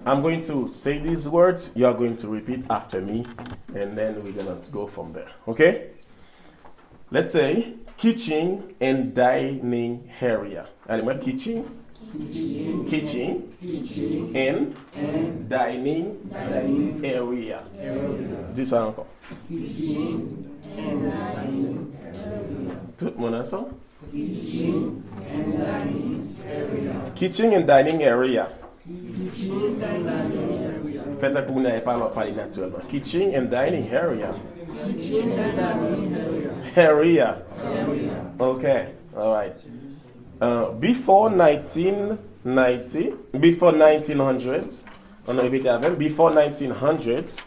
I'm going to say these words. You are going to repeat after me, and then we're gonna go from there. Okay? Let's say kitchen and dining area. Anyone? Kitchen and dining area. Dis ça encore. Tout le monde ensemble? Kitchen and dining area. Faites que vous n'avez pas parlé naturellement. Kitchen and dining area. Area. Okay. All right. Before 1990, before 1900s, before 1900s,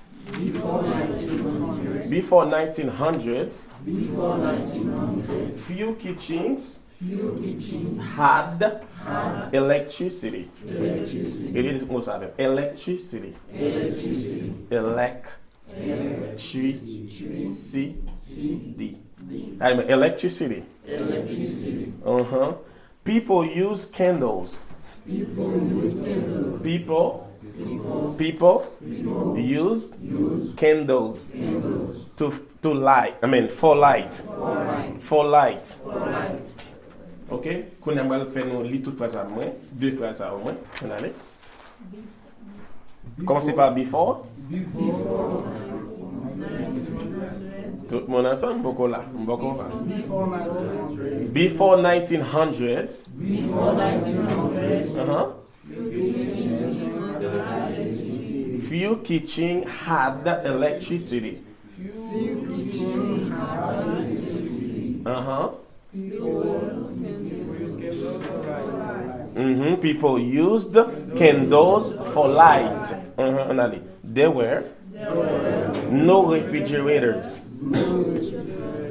few kitchens had electricity. It is most of them. Electricity. Electricity. People use candles. People use candles to light. For light. Ok? Qu'on aimerait faire nous lire toute phrase à moins, deux phrases à moins. On allait. Commencez par before. Tout le monde ensemble, beaucoup là. Before 1900s. Few kitchen had electricity. People used candles for light. There were no refrigerators.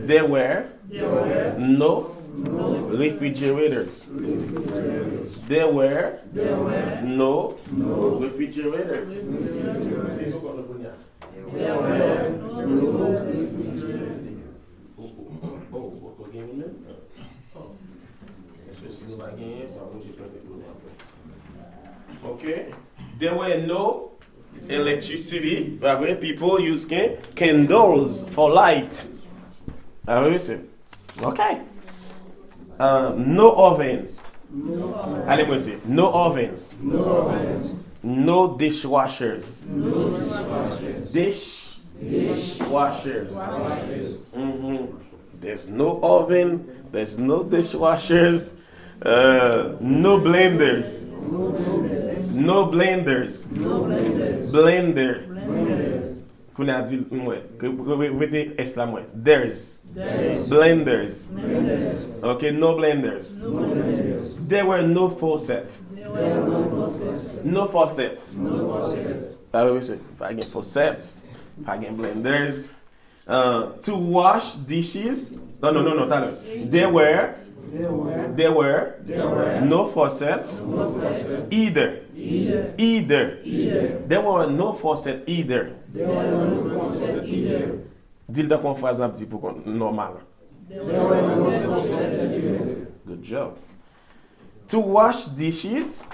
There were no refrigerators. There were no refrigerators. Okay. There were no electricity. People used candles for light. Okay. No ovens. No ovens. No dishwashers. Dishwashers. There's no oven. There's no dishwashers. No blenders. No blenders. Blender. There's blenders. Okay, no blenders. There were no faucets. No faucets. Again, faucets. Again, blenders. To wash dishes. No. There were no faucets either. There were no faucets either. Dis-le dans une phrase un petit peu normal. Good job. To wash dishes.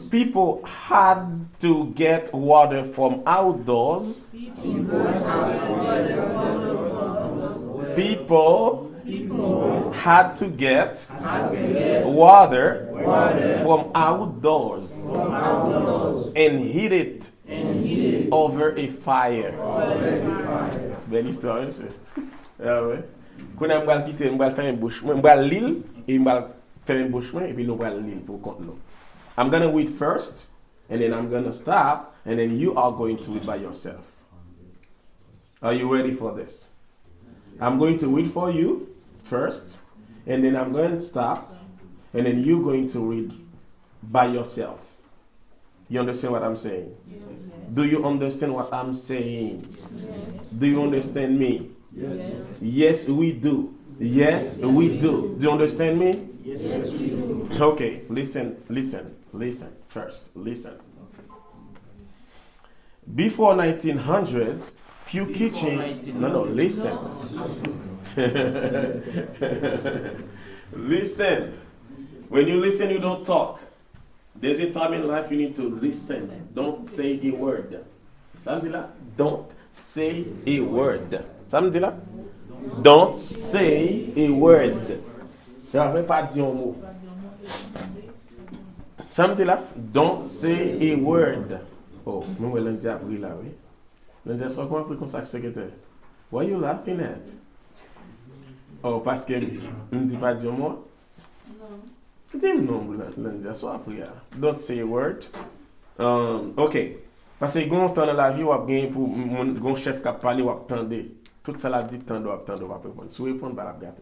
People had to get water from outdoors. People had to get water from outdoors and heat it over a fire. Belle histoire, c'est. Ah ouais. Quand on va quitter, on va faire un bouchement, on va l'île et on va faire un bouchement et puis on va l'île pour compte l'eau. I'm gonna read first, and then I'm gonna stop, and then you are going to read by yourself. Are you ready for this? I'm going to read for you first, and then I'm going to stop, and then you're going to read by yourself. You understand what I'm saying? Yes. Do you understand what I'm saying? Yes. Do you understand me? Yes. Yes, we do. Yes, we do. Do you understand me? Yes, we do. Okay, listen first. Listen. Before 1900s, few kitchens. No, listen. Listen. When you listen, you don't talk. There's a time in life you need to listen. Don't say a word. Ça me dit là? Don't say a word. Ça me dit là? Don't say a word. Je n'avais pas dit un mot. Ça me dit là? Don't say a word. Oh, nous lundi appris là, oui. Lundi, est-ce qu'on a pris comme ça, secrétaire? What are you laughing at? Oh, parce que je ne dis pas dire moi? Non. Dis non, lundi, est-ce qu'on a appris là? Don't say a word. Ok. Parce que quand on dans la vie, on a gagné pour mon chef qui a parlé, on a attendu. Tout ça l'a dit, tant doit attendre, on va répondre. Si vous répondez, on va la gâter.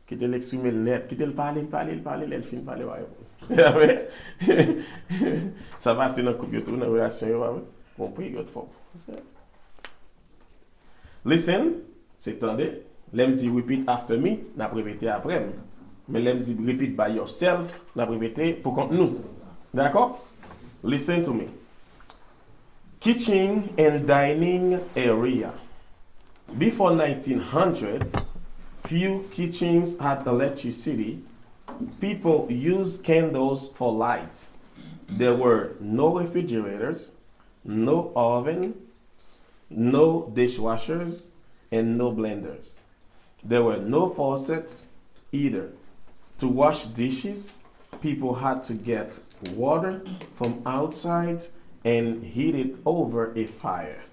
Quittez l'exprimer le net, quittez le parler, elle finit parler, on va répondre. Ça va, c'est dans le couple, dans la relation, on va compris, il y a fort. Listen, c'est tendez. L'aime dit repeat after me, n'a répété après. Mais l'aime dit repeat by yourself, n'a répété pour contre nous. D'accord? Listen to me. Kitchen and dining area. Before 1900, few kitchens had electricity. People used candles for light. There were no refrigerators, no ovens, no dishwashers, and no blenders. There were no faucets either. To wash dishes, people had to get water from outside and heat it over a fire.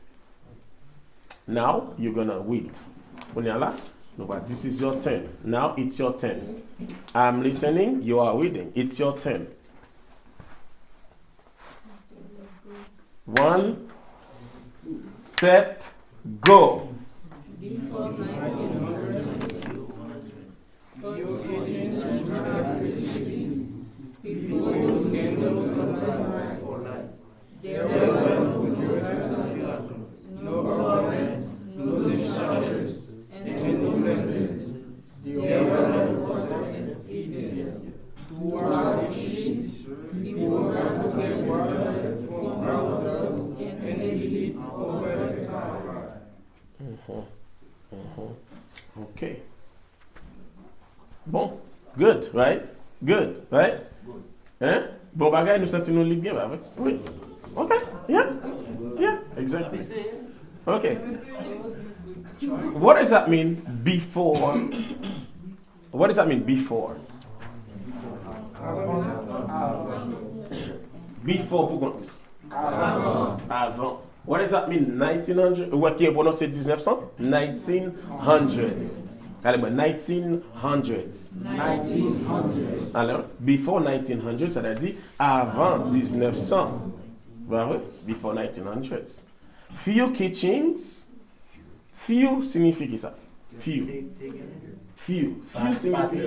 Now you're gonna read. No, but this is your turn. Now it's your turn. I'm listening, you are reading. It's your turn. 1, set, go. Before 1900, people used candles for light. There were no refrigerators, no ovens, no dishwashers, and no blenders. There were no faucets either. To wash dishes, people had to get water from outdoors and heat it over the fire. Okay. Bon, good, right? Good, right? Hein? Bon bagay, nous sentons nous libres bien, bah, oui. Okay, yeah, exactly. Okay. What does that mean before? What does that mean before? Before, pourquoi? Avant. What does that mean? 1900? Ou qui est prononcé 1900? 1900s. Allez, 1900s. 1900s. Alors, before 1900, ça veut dire avant 1900. Right? Before 1900s. Few kitchens. Few signifie ça? Few. Few signifie.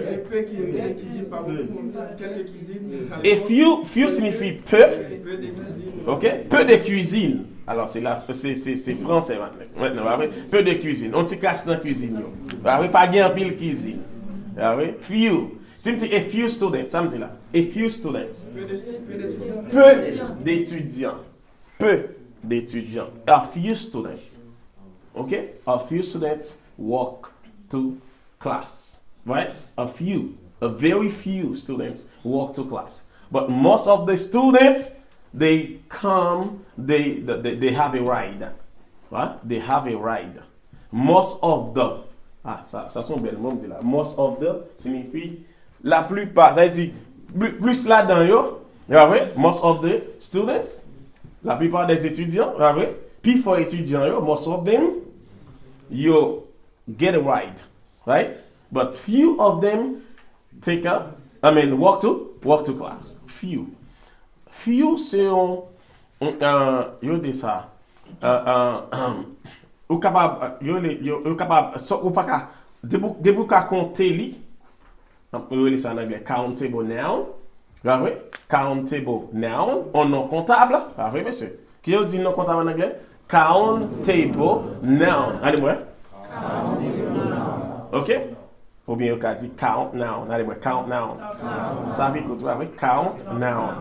Et few signifie peu. Ok? Peu de cuisine. Alors, c'est français maintenant. Peu de cuisine. On t'y casse dans la cuisine. Pas bien pile cuisine. Few. C'est a few students. Ça me dit là. A few students. Peu d'étudiants. Peu d'étudiants. A few students. Ok? A few students walk to class. Right? A very few students walk to class. But most of the students, they come, they have a ride. Right? They have a ride. Most of the. Ça sont belles mots, là. Most of the signifie la plupart. Ça veut dire plus là-dedans, yo. Most of the students. La plupart des étudiants. Puis for étudiants, yo, most of them, you get a ride. Right? But few of them walk to class. Few. Few, c'est yo de ça. Ou capable, yo capable, ou pas qu'à, debout qu'à compter li. Yo de ça en anglais, countable noun. Countable noun, en non comptable. Monsieur. Qui yo dit non comptable en anglais? Countable noun. Allez, moi. Ok? Ou bien, on dit count noun. Allez-moi, count noun. Ça veut dire count noun.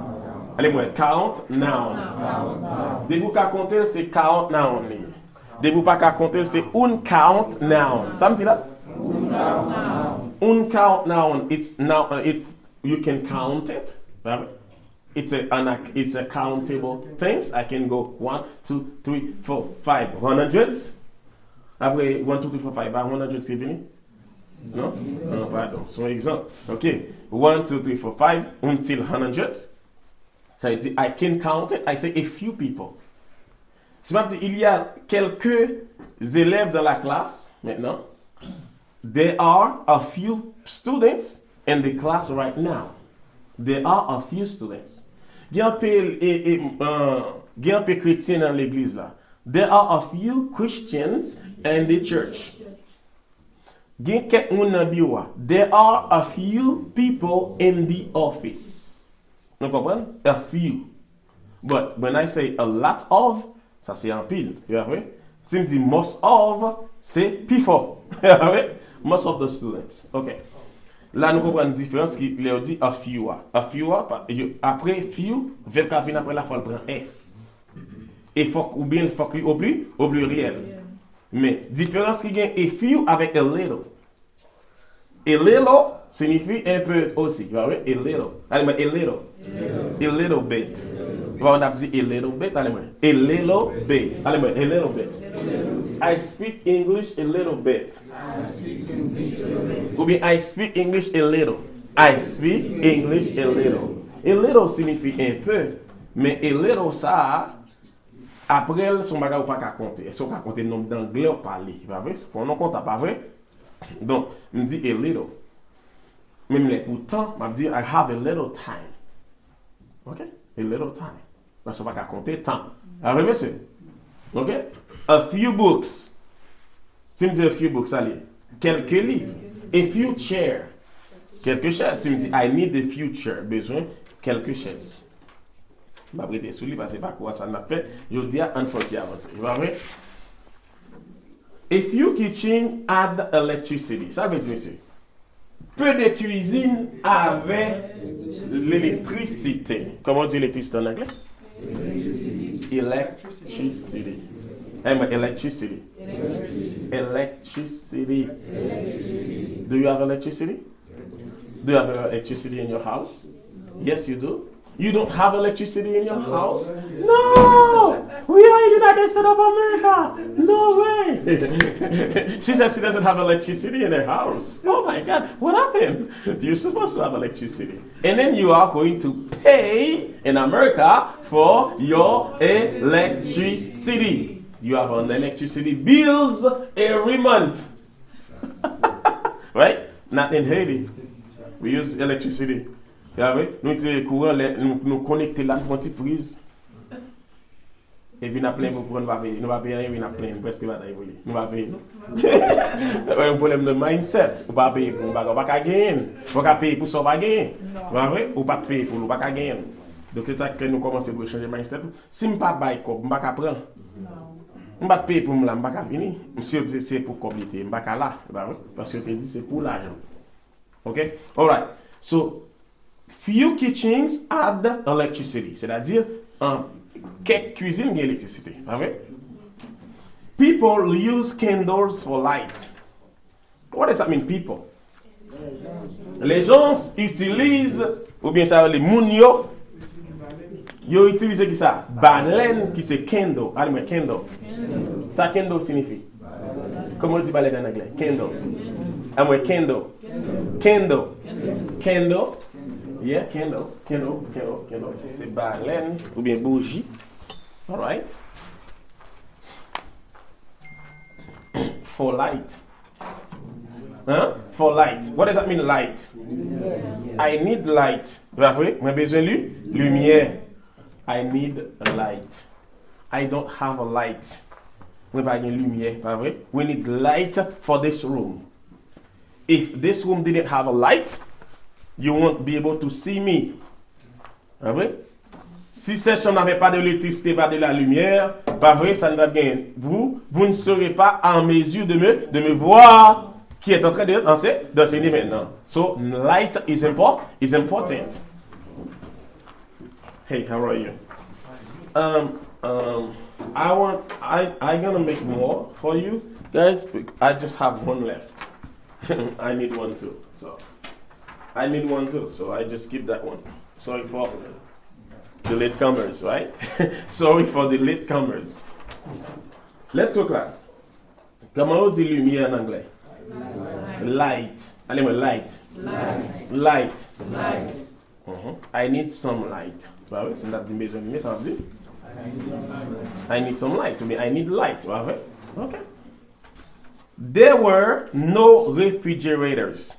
Allez-moi, count noun. Dès vous qu'à compter, c'est count noun. Dès vous pas qu'à compter, c'est un count noun. Ça me dit là? Un count now, it's you can count it. Right? It's a countable things. I can go 1, 2, 3, 4, 5, hundreds. Après 1, 2, 3, 4, 5, 100 c'est fini? Non? Non, pardon. C'est un exemple. Ok. 1, 2, 3, 4, 5 until hundreds. Ça veut dire I can count it. I say a few people. C'est pas dire il y a quelques élèves dans la classe maintenant. There are a few students in the class right now. There are a few students. Il y a un peu chrétien dans l'église là. There are a few Christians in the church. There are a few people in the office. Vous comprenez? A few. But when I say a lot of, ça c'est en pile. Si je dis most of, c'est people. Most of the students. Ok. Là, nous comprenons une différence qui leur dit a few. A few, après few, verbe qui vient après la fois, prend S. Et faut ou bien faut au pluriel. Mais différence qui gagne a few avec a little. A little signifie un peu aussi. Vous voyez? A little. Allez, a little. A little bit. On a dit a little bit. Allez, a little bit. Allez, a little bit. I speak English a little bit. Ou bien I speak English a little. I speak English a little. A little signifie un peu. Mais a little ça, après, son bagage ou pas qu'à compter. Est-ce qu'on peut compter le nombre d'anglais ou parler? Pas vrai? On ne compte pas vrai? Donc, me dit a little. Même les pourtant, m'a dit I have a little time. Ok? A little time. Parce qu'on va qu'à compter temps. Arrivé, c'est? Ok? A few books. Si me dit a few books, allez. Quelques livres. A few chairs. Quelques chaises. Si me dit I need a few chairs. Besoin quelques chaises. Je vais prêter sous lui parce que pas quoi ça m'a fait. Je dis à un fois avancer. Vous voyez? A few kitchen add electricity. Ça veut dire c'est peu de cuisine avec l'électricité. Comment on dit l'électricité en anglais? Electricity. Electricity. Electricity. Do you have electricity? Do you have electricity in your house? Yes, you do. You don't have electricity in your house? No! We are in the United States of America! No way! She says she doesn't have electricity in her house. Oh my God, what happened? You're supposed to have electricity. And then you are going to pay in America for your electricity. You have an electricity bills every month. Right? Not in Haiti. We use electricity. Nous utilisons courant, nous connectons là, nous avons prise. Et puis nous avons plein pour nous va payer. Nous va payer, nous avons plein, presque pas d'ailleurs. Nous va payer. Un problème de mindset. Ou pas payer pour nous, on va pas gagner. On va payer pour ça, on va gagner. Ou pas payer pour nous, on va pas gagner. Donc c'est ça que nous commençons à changer de mindset. Si je ne pas payer, je ne vais pas prendre. Je ne vais pas payer pour nous, je ne vais pas venir. Si c'est pour compléter, je ne vais pas là. Parce que je te dis c'est pour l'argent. Ok? Alright. So, few kitchens add electricity, c'est-à-dire quelques cuisines ont l'électricité. People use candles for light. What does that mean, people? Les gens utilisent, ou bien ça, les mounio, ils utilisent qui ça? Baleine qui c'est candle. Allez, candle. Ça, candle signifie. Comment on dit baleine en anglais? Candle. Allez, candle. Candle. Candle. Yeah, candle. C'est baleine ou bien bougie. All right. For light. Huh? For light. What does that mean, light? I need light. Vous avez besoin de lumière. I need a light. I don't have a light. We pas de lumière, pas vrai? We need light for this room. If this room didn't have a light, you won't be able to see me. Pas vrai? Si cette chambre n'avait pas d'électricité, pas de la lumière, pas vrai, ça ne va bien. Vous ne serez pas en mesure de me voir qui est en train d'enseigner maintenant. So light is important. Hey, how are you? I'm gonna make more for you guys. I just have one left. I need one too. So I need one too. So I just keep that one. Sorry for the latecomers, right? Sorry for the latecomers. Let's go, class. Comment on dit lumière en anglais? Light. Allez, moi, light. Light. I need some light. Bah oui, c'est là que besoin de ça veut dire. I need some light. To me, I need light. Bah oui. Okay. There were no refrigerators.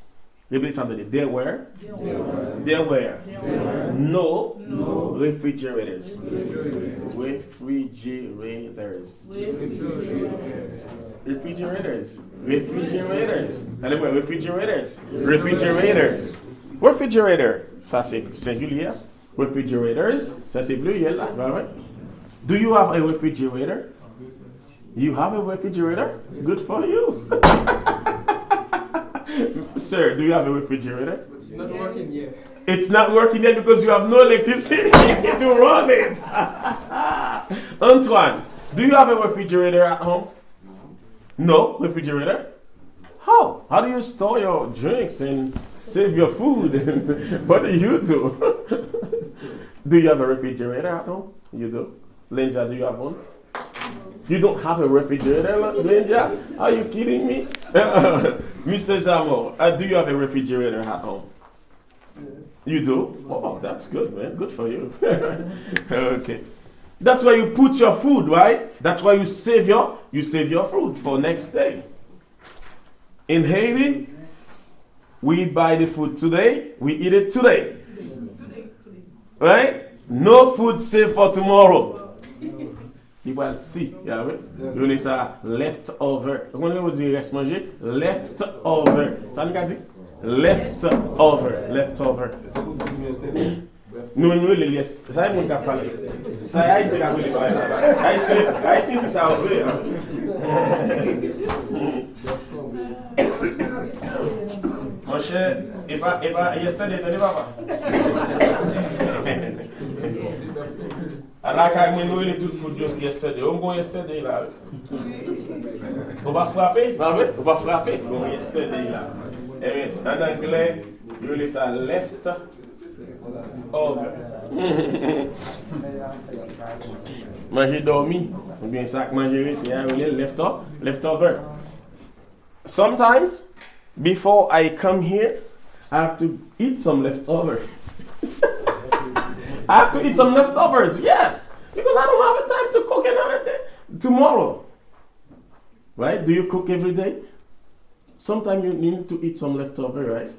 Repeat something. There were no refrigerators. Refrigerators. Allez, ouais, refrigerators. Refrigerator, ça c'est singulier. Refrigerators, ça c'est pluriel là. Right? Do you have a refrigerator? You have a refrigerator? Good for you. Sir, do you have a refrigerator? It's not working yet. It's not working yet because you have no electricity to run it. Antoine, do you have a refrigerator at home? No refrigerator? How? How do you store your drinks and save your food? What do you do? Do you have a refrigerator at home? You do? Lenja, do you have one? You don't have a refrigerator, Lenja? Are you kidding me? Mr. Zamo, do you have a refrigerator at home? Yes. You do? Oh, that's good, man. Good for you. Okay. That's where you put your food, right? That's why you save your food for next day. In Haiti, we buy the food today, we eat it today. Right? No food saved for tomorrow. You will see, yeah, oui? Vous voulez ça leftover. Vous connaissez vous dire reste manger? Leftover. Ça nous a dit? Leftover. Nous les laisse. Ça est mon cap parler. Ça est c'est la voler pas ça. Haïtien c'est ça ouvrir. Mon cher, et pas yesterday tenez papa. Alors quand nous les tout food just yesterday. On go yesterday là. On va frapper. On va frapper. Bon yesterday là. Et en anglais, you laisse ça left over. Manger dormi, ou bien ça manger leftover. Sometimes before I come here, I have to eat some leftover. I have to eat some leftovers, yes, because I don't have the time to cook another day tomorrow. Right? Do you cook every day? Sometimes you need to eat some leftover, right?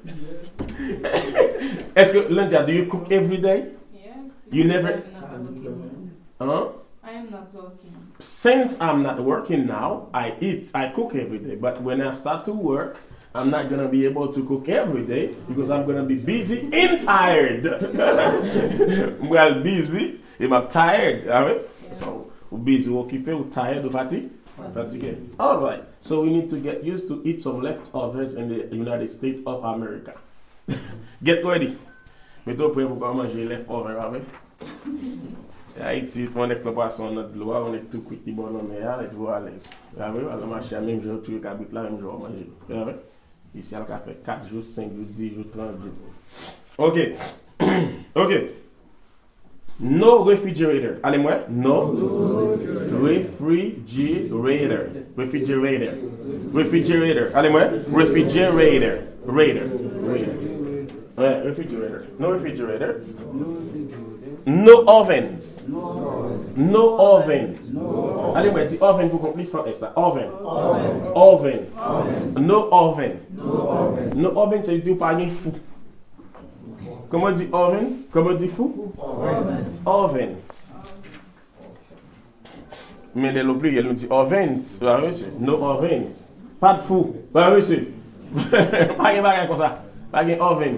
Est-ce que Linda, do you cook every day? Yes. You never. I'm not working. Huh? I am not working. Since I'm not working now, I cook every day. But when I start to work, I'm not gonna be able to cook every day because I'm gonna be busy and tired. Well, busy, I'm tired, right? Yeah. So, busy, occupé, tired, fatigué. All right. So we need to get used to eat some leftovers in the United States of America. Get ready. Mettons prêt pour manger leftovers avec. Haïti, on est préparation notre loi, on est tout quick bon mais et vous à l'aise. Avec on marche même jour tout cabit là même jour manger. Avec ici elle a fait 4 jours, 5 jours, 10 jours, 30 jours. OK. OK. No refrigerator. Allez-moi. No refrigerator. Allez-moi. Refrigerator. Ouais, refrigerator. No refrigerators. No ovens. No oven. Allez-moi, dis oven pour compléter sans S. Oven. No oven. No oven, ça veut dire pas un fou. Comment on dit oven? Comment on dit fou? Oven. Mais les lobes, ils nous disent ovens. No ovens. Pas de fou. Pas de bagarre comme ça. Pas de oven.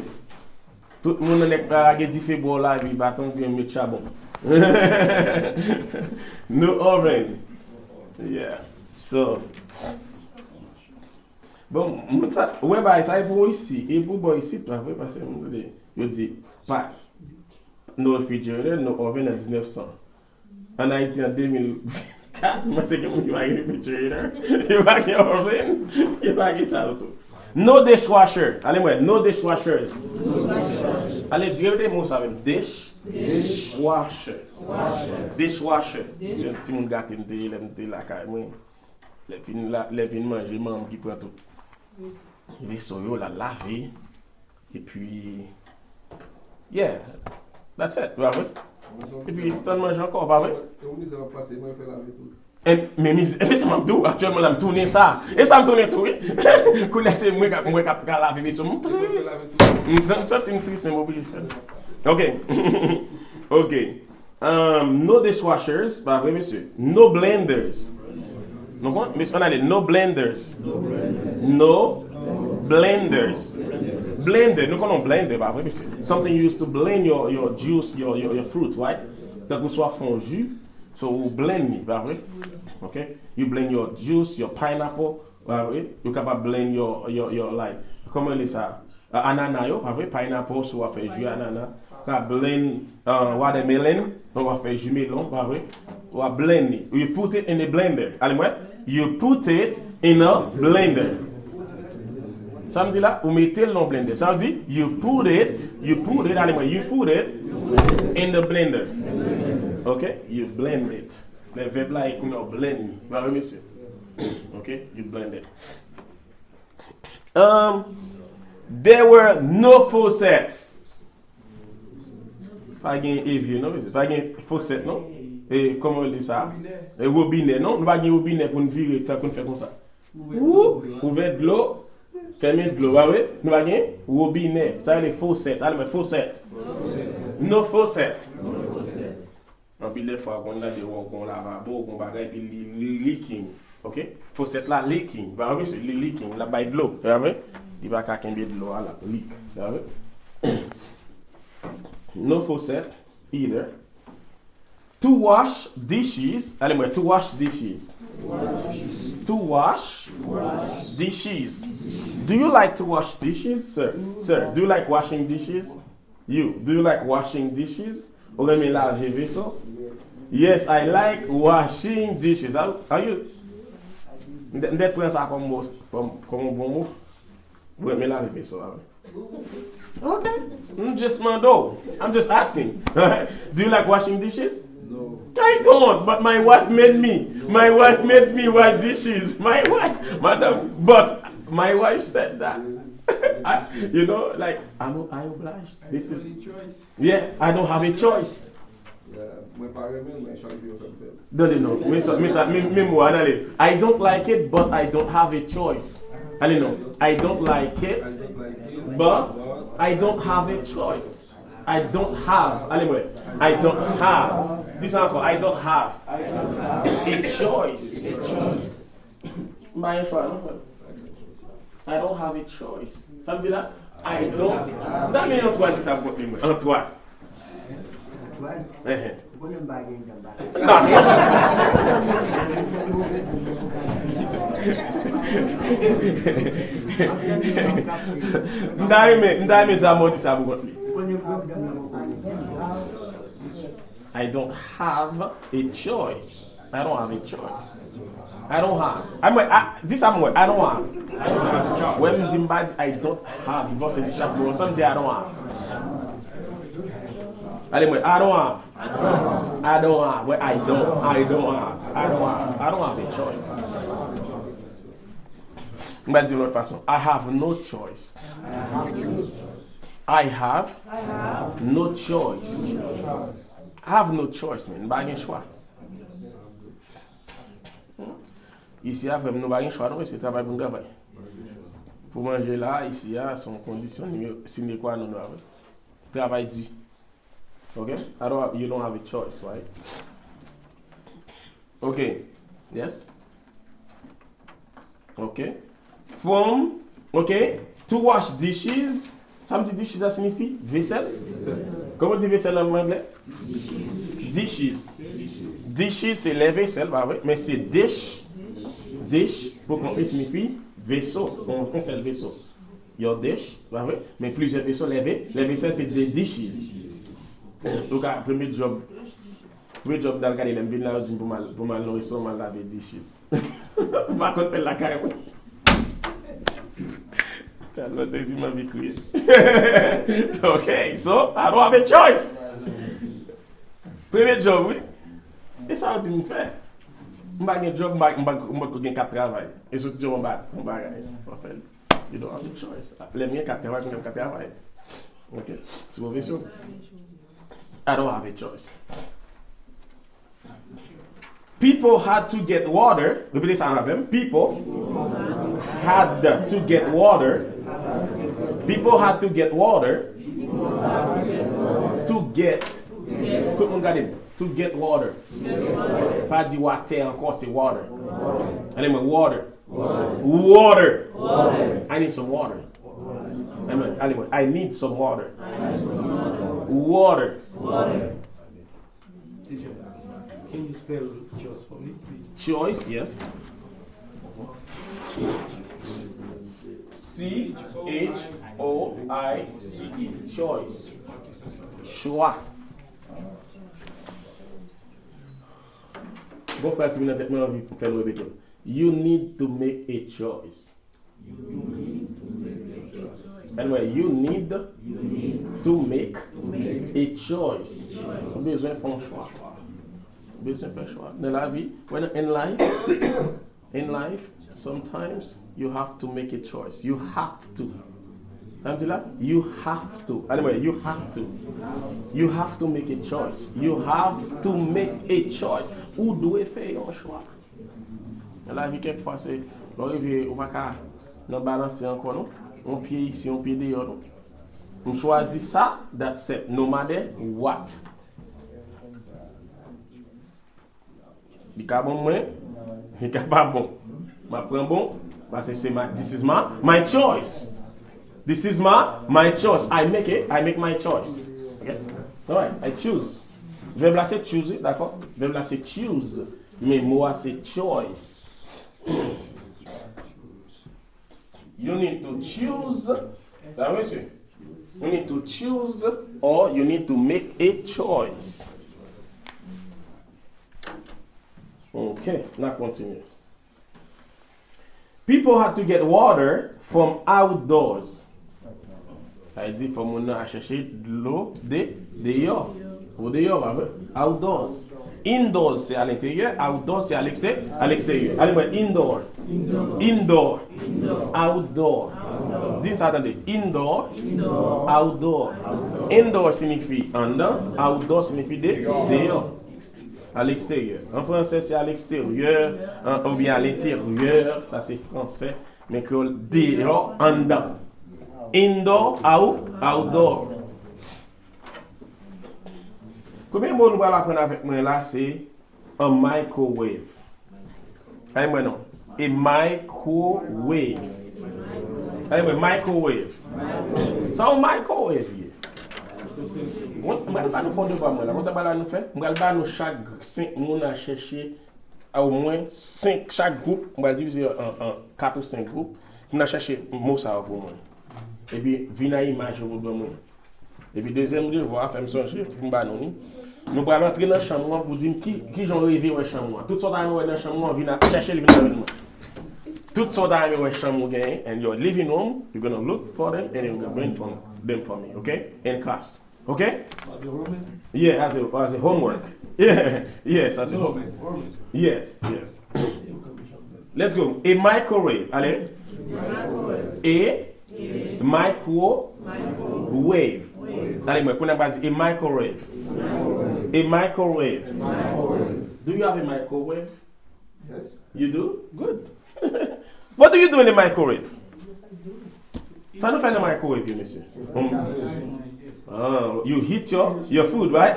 Tout le monde a des fibres là, il bâton bien mettre charbon. No oven. Yeah. So. Bon, ça, ouais, bah, ça est pour ici. Et pour ici, tu vois, parce que je dis, pas, no refrigerator, no oven en 1900. En Haïti en 2004, moi c'est que il va y avoir un refrigerator, il va y avoir un oven, il va y avoir ça tout. No dishwasher. Allez, moi, no dishwashers. Allez, dire des mots, ça veut dire dishwasher. Dishwasher. J'ai un petit monde gâté, il aime la caille. Les vins manger, maman qui prend tout. Les soyo, la laver. Et puis, yeah, that's it, pas vrai? Et puis, t'en manges encore, pas vrai? Mais ça m'a dit, actuellement, là, je tourne ça. Et ça me tourne tout, oui. Quand laissez moi qui laver mes soins, ça c'est triste, mais obligé de faire. Ok. Ok. No dishwashers, pas vrai, monsieur? No blenders. Donc, on a dit no blenders. No blenders. Blender, nous connaissons blender, pas vrai, monsieur? Something you use to blend your juice, your fruit, right? Donc, vous soit fond jus, so you blend it, pas vrai? Okay? You blend your juice, your pineapple, pas vrai? You can blend your like, comment on dit ça? Ananas, pas vrai? Pineapple, so on fait jus ananas. You can blend watermelon, on va faire jus melon, pas vrai? On va blend it. You put it in a blender. Allez, moi, you put it in a blender. Ça me dit là, vous mettez le dans blender. Ça me dit, you put it, allez moi, you put it in the blender. Ok? You blend it. Le verbe là est comme blend. Oui, monsieur. Ok? You blend it. There were no faucets. Pas gain évier, non? Pas gain faucet, non? Et comment on dit ça? Et robinet, non? Nous pas gain robinet pour nous virer, ça qu'on fait comme ça. Ouvert de l'eau. Fermez de l'eau, oui. Nous avons un robinet. Ça, c'est les faucets. Allez, mais faucets. No faucets. En plus, des fois, on a des lavabo, on a des leaking. Ok? Faucet là, leaking. Oui, c'est leaking. Là, il y a de l'eau. Il va y avoir de l'eau à la leak. No faucet either. To wash dishes. Allez, moi, to wash dishes. To wash dishes. Do you like to wash dishes, sir? Sir, do you like washing dishes? You, do you like washing dishes? Ou aimez laver vaisseau? Yes, I like washing dishes. Are you? That prend ça comme un bon mot. Ou aimez laver vaisseau? Okay. I'm just asking. Do you like washing dishes? No. I don't, but my wife made me. My wife made me wash dishes. My wife, madam, but my wife said that. You know, like, I obliged. This is, yeah, I don't have a choice. No. I don't like it, but I don't have a choice. I don't like it, but I don't have a choice. I don't have. This uncle, I don't have a choice. I don't have a choice. Something like I don't. That means Antoine qui ça pour moi. Antoine. Ndai ça mot ça pour I don't have a choice. I don't have a choice. I don't have. I don't have. When I don't have. Because the shop something I don't have. I don't have. I don't have. Well, I don't have a choice. But the person, I have no choice. I have no choice. I have no choice, man. Pas de choix. Ici, après, nous n'avons pas de choix, non, c'est travail pour nous travailler. Pour manger là, ici, son condition, c'est quoi nous avons. Travail dit. Okay? You don't have a choice, right? Okay. Yes? Okay. To wash dishes. Ça me dit dishes, ça signifie vaisselle? Comment on dit vaisselle en anglais? Dishes. Dishes, c'est les vaisselles, bah oui, mais c'est dish. Dish, pour qu'on signifie vaisseau. On sait le vaisseau. Your dish, bah oui, mais plusieurs vaisseaux, les vaisselles, c'est des dishes. Donc, premier job dans le cas, il aime bien la pour mal nourrir, mal laver dishes. Ma compte la carrière. Okay, so I don't have a choice. Premier job, oui. Et ça, tu me fais. Je vais un job, je vais 4 travail. Et ce job, je vais you don't have a choice. Les miens 4 travail, je vais 4 travail. Ok, c'est mauvais sûr. I don't have a choice. People had to get water. Repeat this out of them. People had to get water. People had to get water. To get. Tout le monde regarde. To get water. Pas dit water encore, c'est water. Anyway, water. Water. I need some water. Anyway, I need some water. Water. Teacher, can you spell choice for me, please? Choice, yes. C-H-O-I-C-E. Choice. Choix. Bon frère, si vous n'avez pas envie de faire le répéter. You need to make a choice. Anyway, you need to make a choice. Besoin de faire un choix. Besoin de faire un choix. Dans la vie, in life, sometimes you have to make a choice. You have to. You have to. Anyway, you have to. You have to make a choice. You have to make a choice. Ou doit faire un choix. Dans la vie, quelquefois, c'est l'arrivée, on va pas balancer encore, non? Un pied ici, un pied dehors, non? On choisit ça, that's it. No matter what. Il y a bon moins, il y a pas bon. Je prends bon, parce que c'est this is my choice. This is my choice. I make my choice. Okay? Alright, I choose. Verbe là c'est choose, d'accord? Verbe là c'est choose. Mais moi c'est choice. You need to choose. Là, monsieur. You need to choose or you need to make a choice. Okay, now continue. People had to get water from outdoors. I dit faut mon à chercher de l'eau dehors. Ou dehors, outdoors. Indoors c'est à l'intérieur, outdoors c'est à l'extérieur. Allez, indoor. Outdoor. Dites ça, attendez. Indoor. Outdoor. Indoor signifie under, outdoor signifie dehors. À l'extérieur. En français, c'est à l'extérieur, ou bien à l'intérieur, ça c'est français, mais que dehors, en dedans. Indoor, outdoor. Combien de mots nous allons apprendre avec moi là, c'est un microwave. Allez, moi non. A microwave. Allez, moi, microwave. C'est un microwave. Je ne vais pas nous faire de quoi, moi. Je vais pas nous chaque 5 personnes à chercher au moins 5 chaque groupe. On va diviser en 4 ou 5 groupes. On va chercher un mot ça pour moi. Et puis, venez à l'image pour moi. Et puis, deuxième devoir, faire me songer pour nous. Nous allons entrer dans la chambre pour dire qui j'en rêvé dans la chambre. Toutes sortes d'amis dans la chambre, viennent chercher le vinaigre. Toutes sortes d'amis dans la chambre, and your living room, you're going to look for them and you're going to bring them for me, okay? In class. Okay? Yeah, as a homework. Yeah, yes, as a homework. Yes. Let's go. A microwave. Allez. A microwave. Allez, moi, qu'on a pas dit a microwave. A microwave. Do you have a microwave? Yes. You do? Good. What do you do in a microwave? Ça nous fait un microwave, monsieur. You heat your food, right?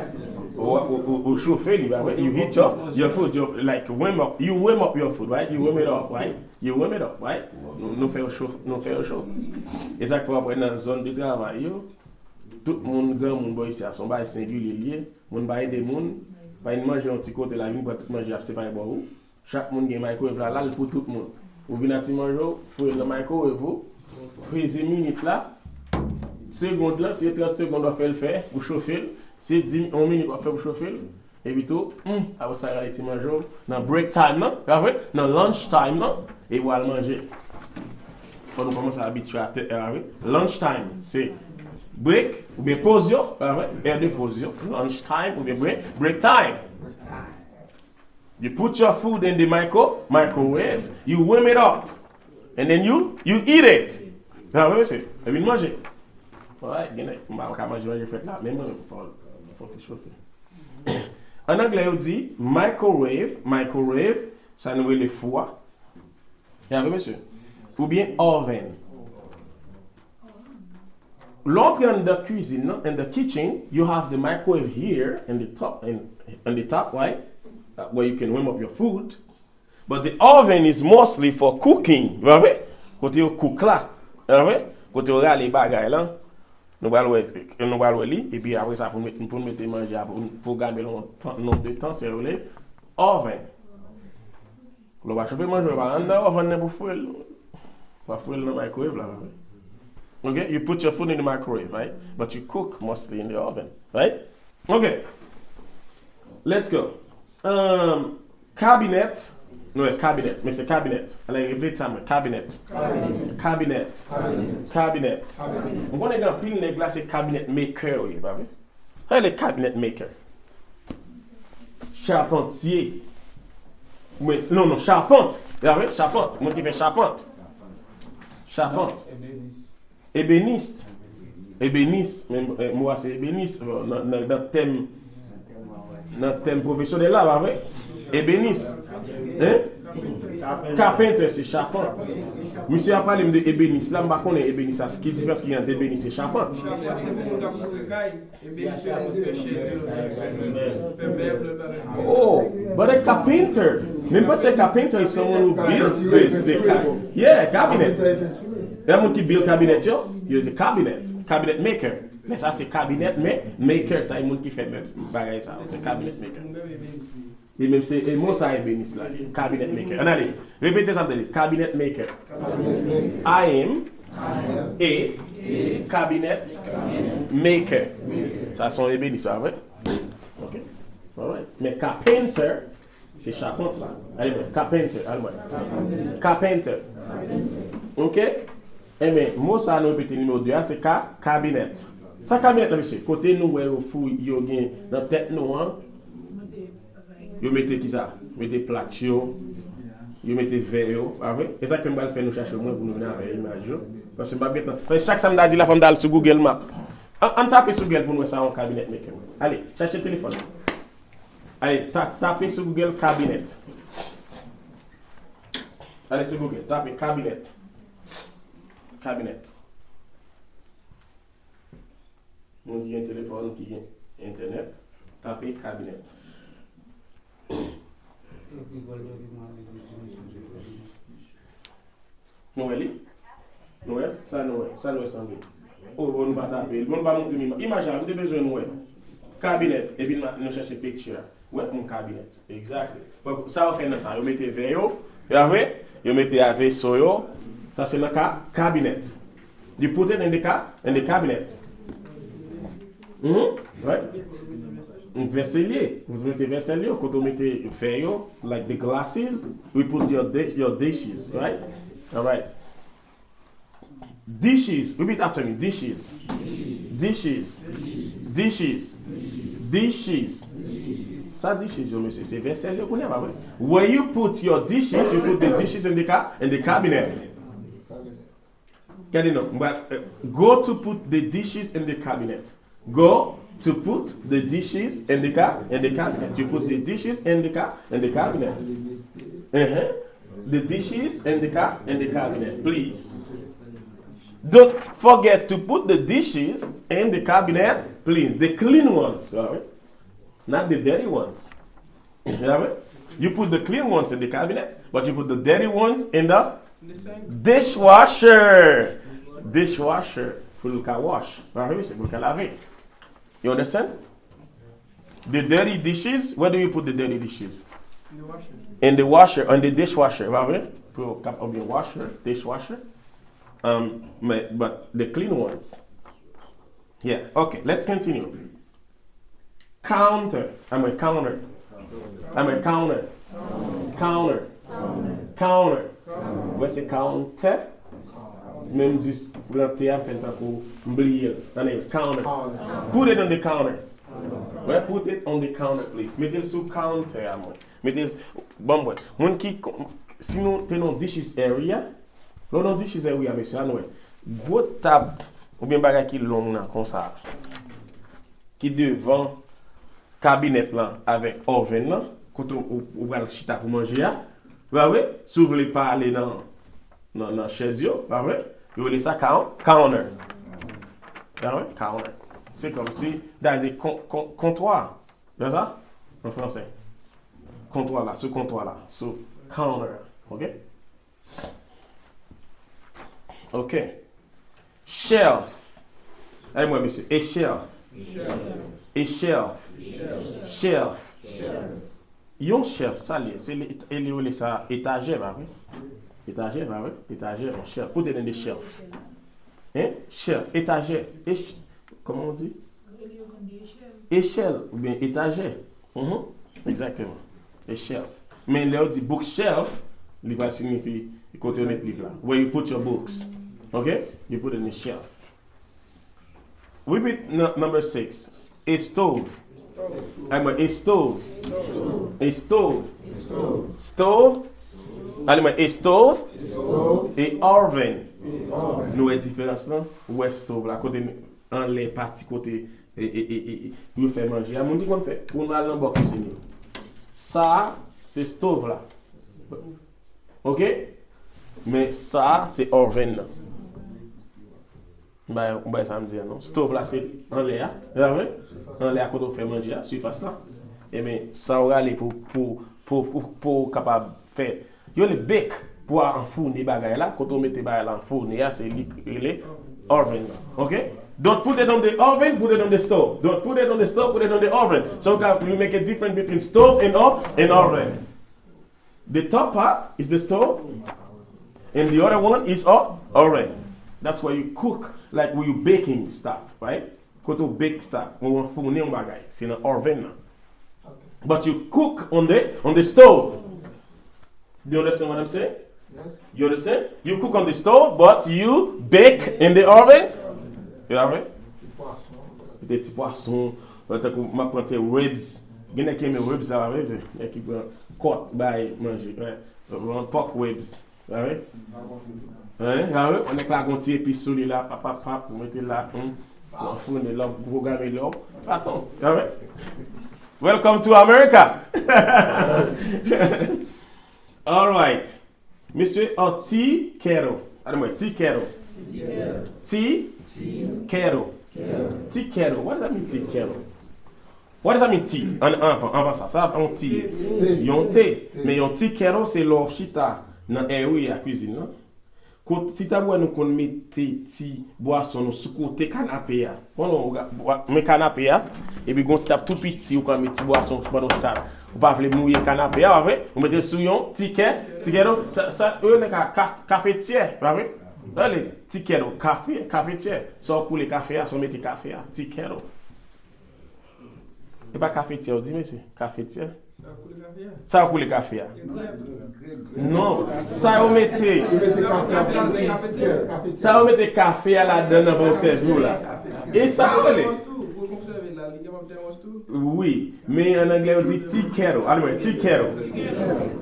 Or chauffer, right? You heat your food, like warm up. You warm up your food, right? You warm it up, right? Nous faisons chaud. Et ça pour après dans la zone de travail, tout le monde grand monde ici à son bail singulier lié, monde bail des monde, pas manger un petit côté la vie pour tout manger c'est pas bon. Chaque monde gagne microwave là pour tout le monde. Vous venez à manger, faut le microwave, freezer minute là. Seconde là, c'est 30 secondes à faire le faire pour chauffer, c'est 10 minutes à faire pour chauffer. Et puis tout, après ça aller ti manger dans break time là, dans lunch time là, et vous allez manger. faut nous commencer à habituer à lunchtime, c'est break ou bien pause, heure de pause. Lunchtime ou bien break time. You put your food in the microwave, you warm it up, and then you eat it. C'est bien manger. Ouais, on va manger fait là, même faut te chauffer. En anglais, on dit microwave, ça nous le four. Et après, monsieur, ou bien oven. L'autre in the cuisine, in the kitchen, you have the microwave here in the top, right? Where you can warm up your food. But the oven is mostly for cooking. Vous voyez? Quand tu cook là, vous voyez? Quand tu regardes les bagages là, nous allons voir et puis après ça, pour mettre manger, pour garder le nombre de temps, c'est le oven. On va chauffer manger, on va rendre oven pour fouiller. On va fouiller dans le microwave là. Okay, you put your food in the microwave, right? But you cook mostly in the oven, right? Okay, let's go. Cabinet. No, cabinet. Mr. Cabinet. I like every time. Cabinet. Cabinet. I'm going to pin the glass cabinet maker, baby. Hey, le cabinet maker. Charpentier. Non, charpente. Charpente. Moi qui fais charpente. Charpente. Ébéniste. Moi c'est ébéniste. Dans le thème professionnel là, baby. Ébéniste. Carpenter, c'est charpente. Monsieur a parlé de ébéniste. Là, je ne connais pas ébéniste. Ce qui est différent, c'est qu'il ébéniste, c'est charpente. Oh, but a carpenter. Même pas c'est carpenter, is someone who builds the cabinet. Yeah, cabinet. Là, qui build cabinet, you're the cabinet maker. Mais ça, c'est cabinet maker. Ça, c'est le qui fait bagaille ça. C'est cabinet maker. Et même c'est moi ça ébéniste là, cabinet maker. Allez, répétez ça de cabinet maker. I am a cabinet maker. Ça sont ébénistes, ça vrai? OK. Alright. Mais carpenter c'est charpente là. Allez, carpenter, allez. Carpenter. OK? Eh bien, moi ça nous répéter numéro 2, c'est cabinet. Ça cabinet là monsieur, côté nous au fou yo gen dans tête nous hein. Vous mettez qui ça? Vous mettez plaque, vous mettez verre, et ça que je vais faire nous chercher moins pour nous venir avec l'image. Parce que je vais bien. Chaque samedi, la femme d'aller sur Google Maps. On tape sur Google pour nous ça en cabinet maker. Allez, cherchez le téléphone. Allez, tapez sur Google cabinet. Allez sur Google, tapez cabinet. Cabinet. Nous qui a un téléphone, qui a internet, tapez cabinet. Noël, ça semble. Oh, on va taper. On va monter l'image. Imagine, vous avez besoin de Noël. Cabinet, et puis nous cherchons picture. Ouais, mon cabinet. Exactement. Ça, on fait ça. Vous mettez verre, vous mettez un vaisseau, ça c'est le cabinet. You put it in the cabinet. Right? Vaisselier. Vous mettez vaisselier, quand vous mettez verre, like the glasses, we put your dishes, right? All right. Dishes. Repeat after me. Dishes. Dishes. Dishes. Dishes. Ça dishes, monsieur, c'est vaisselle. Where you put your dishes, you put the dishes in the cabinet. Go to put the dishes in the cabinet. Go to put the dishes in the cabinet. You put the dishes in the cabinet. The dishes in the cabinet, please. Don't forget to put the dishes in the cabinet, please. The clean ones, sorry. Not the dirty ones. You put the clean ones in the cabinet, but you put the dirty ones in the dishwasher. Dishwasher. For look at wash. You understand? The dirty dishes, where do you put the dirty dishes? In the washer. In the washer, on the dishwasher. Put cap of your washer, dishwasher. But the clean ones. Yeah, okay, let's continue. Counter. I'm a counter. Counter. Where's the counter? Même juste rentrer à faire pour oublier. On the counter. Put it on the counter. Ouais, put it on the counter, please. Mettez-le sur le counter à moi. Mettez bon boy. Mon qui si nous tenons dishes area, là dans dishes area monsieur, ah ouais. Gros table ou bien bagage qui long là comme ça. Qui devant cabinet là avec oven là, quand on va le chita pour manger là. Bah oui, si vous voulez pas aller dans chaise yo, bah oui, vous voulez ça counter. Bah oui, counter. C'est comme si dans des comptoirs. C'est ça? En français. Comptoir là, ce comptoir là. So, counter. OK? OK. Shelf. Allez-moi, monsieur. A shelf. A shelf. Shelf. Yon shelf, ça, c'est ça, étagère, bah oui. Étagère, bah oui. Étagère, on shelf. Put it in the shelf. Hein? Shelf, étagère. Comment on dit? Échelle ou bien étagère. Exactement. Échelle. Mais là on dit bookshelf, il va signifier côté on met livre là. Where you put your books. Okay? You put it in a shelf. Repeat number 6. A stove. A stove. A stove. Stove. Allez, a stove. A oven. Nous avons différence là. Où est stove là côté en les parties côté et pour faire manger. À mon dit qu'on fait on a l'en cuisiner. Ça c'est stove là. OK? Mais ça c'est oven là. Bah ça me dit non. Stove là c'est en l'air, vrai? En l'air quand on fait manger à surface là. Et mais ça aura aller pour capable faire. Yo le bec pour enfourner bagay là quand on mette bagay là enfourner c'est les oven là. OK? Don't put it on the oven, put it on the stove. Don't put it on the stove, put it on the oven. So we make a difference between stove and oven. The top part is the stove, and the other one is oven. That's why you cook, like when you baking stuff, right? Go to bake stuff. It's in an oven. But you cook on the stove. Do you understand what I'm saying? Yes. You understand? You cook on the stove, but you bake in the oven. You know what I mean? Des petits poissons, ma planté ribs. Il y a qui aiment ribs, ça va, il y a qui côte, by manger, pork ribs, vous savez? Hein, on est là, on tire épices sur là, papa, vous mettez là, on fournit là, vous programmez là. Attends, vous savez? Welcome to America! All right. Monsieur, tea kettle. Allez-moi, tea kettle. Tea kettle. Tea kettle. What does that mean, tea kettle? What does that mean, tea? Avant ça, on tea. Yon thé. Mais yon tea kettle, c'est l'or chita dans la cuisine. Si tu as nous mettre tea boisson nous sous côté canapé on met canapé et puis on tape tout petit ou quand mettre boisson pendant chita. Ou pas vle mouiller canapé avec on mettez sous yon ticket ça eux les cafetière avec les ticket cafetière ça pour les café ça mettez café ticket et pas cafetière on dit monsieur cafetière ça pour les café non ça on mettez ça on mettez café à la dedans dans servir là et ça oui, mais en anglais on dit tea kettle. Alors, tea kettle.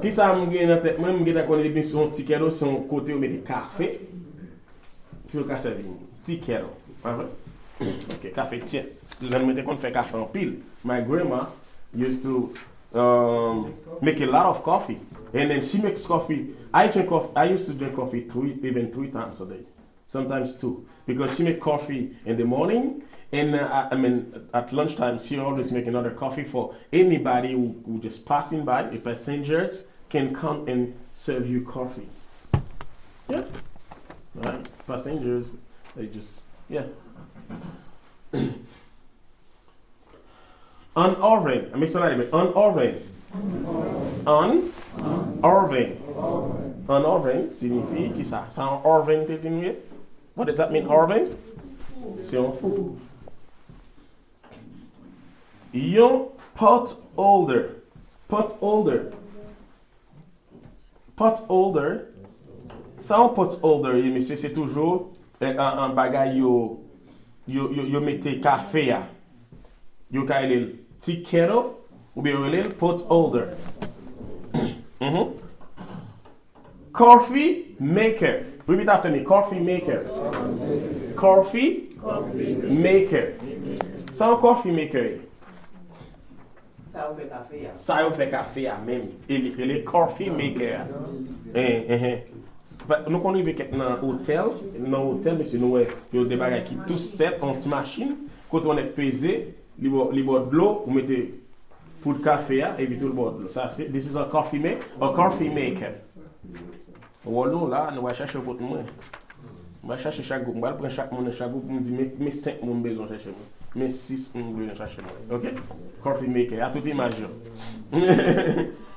Qui ça me gagne dans tête même geta connait bien son tea kettle son côté on met du café. Tu veux ka servir tea kettle. OK, café tiens. J'aime mettre qu'on fait café en pile. My grandma used to make a lot of coffee and then she makes coffee. I used to drink coffee even three times a day. Sometimes two because she make coffee in the morning. And at lunchtime, she always make another coffee for anybody who just passing by. If passengers can come and serve you coffee. Yeah, right. Passengers, they just On oven, I make some on oven. On oven signifie qui ça? C'est un oven t'es What does that mean, oven? C'est un four. Yon pot holder, Ça on pot holder, monsieur, c'est toujours un bagage yo mette café ya. Yo ka ele tea kettle ou bien ele pot holder. Coffee maker. Repeat after me. Coffee maker. Coffee maker. Ça un coffee maker. Ça fait café. Ça yo fait café ya même. Il est coffee maker. Nous qu'on arrive dans hôtel, monsieur, nous yo des bagages qui tous set en petite machine. Quand on est pesé, li bo de l'eau, vous mettez pour le café et puis tout le bord de l'eau. Ça c'est this is a coffee maker. Voilà, là, nous va chercher votre monde. On va chercher chaque groupe. On va prendre chaque monde, chaque groupe. On dit, mais 5 monde besoin de chercher moi. Mais 6 monde besoin de chercher moi. Ok? Coffee maker. À tout image.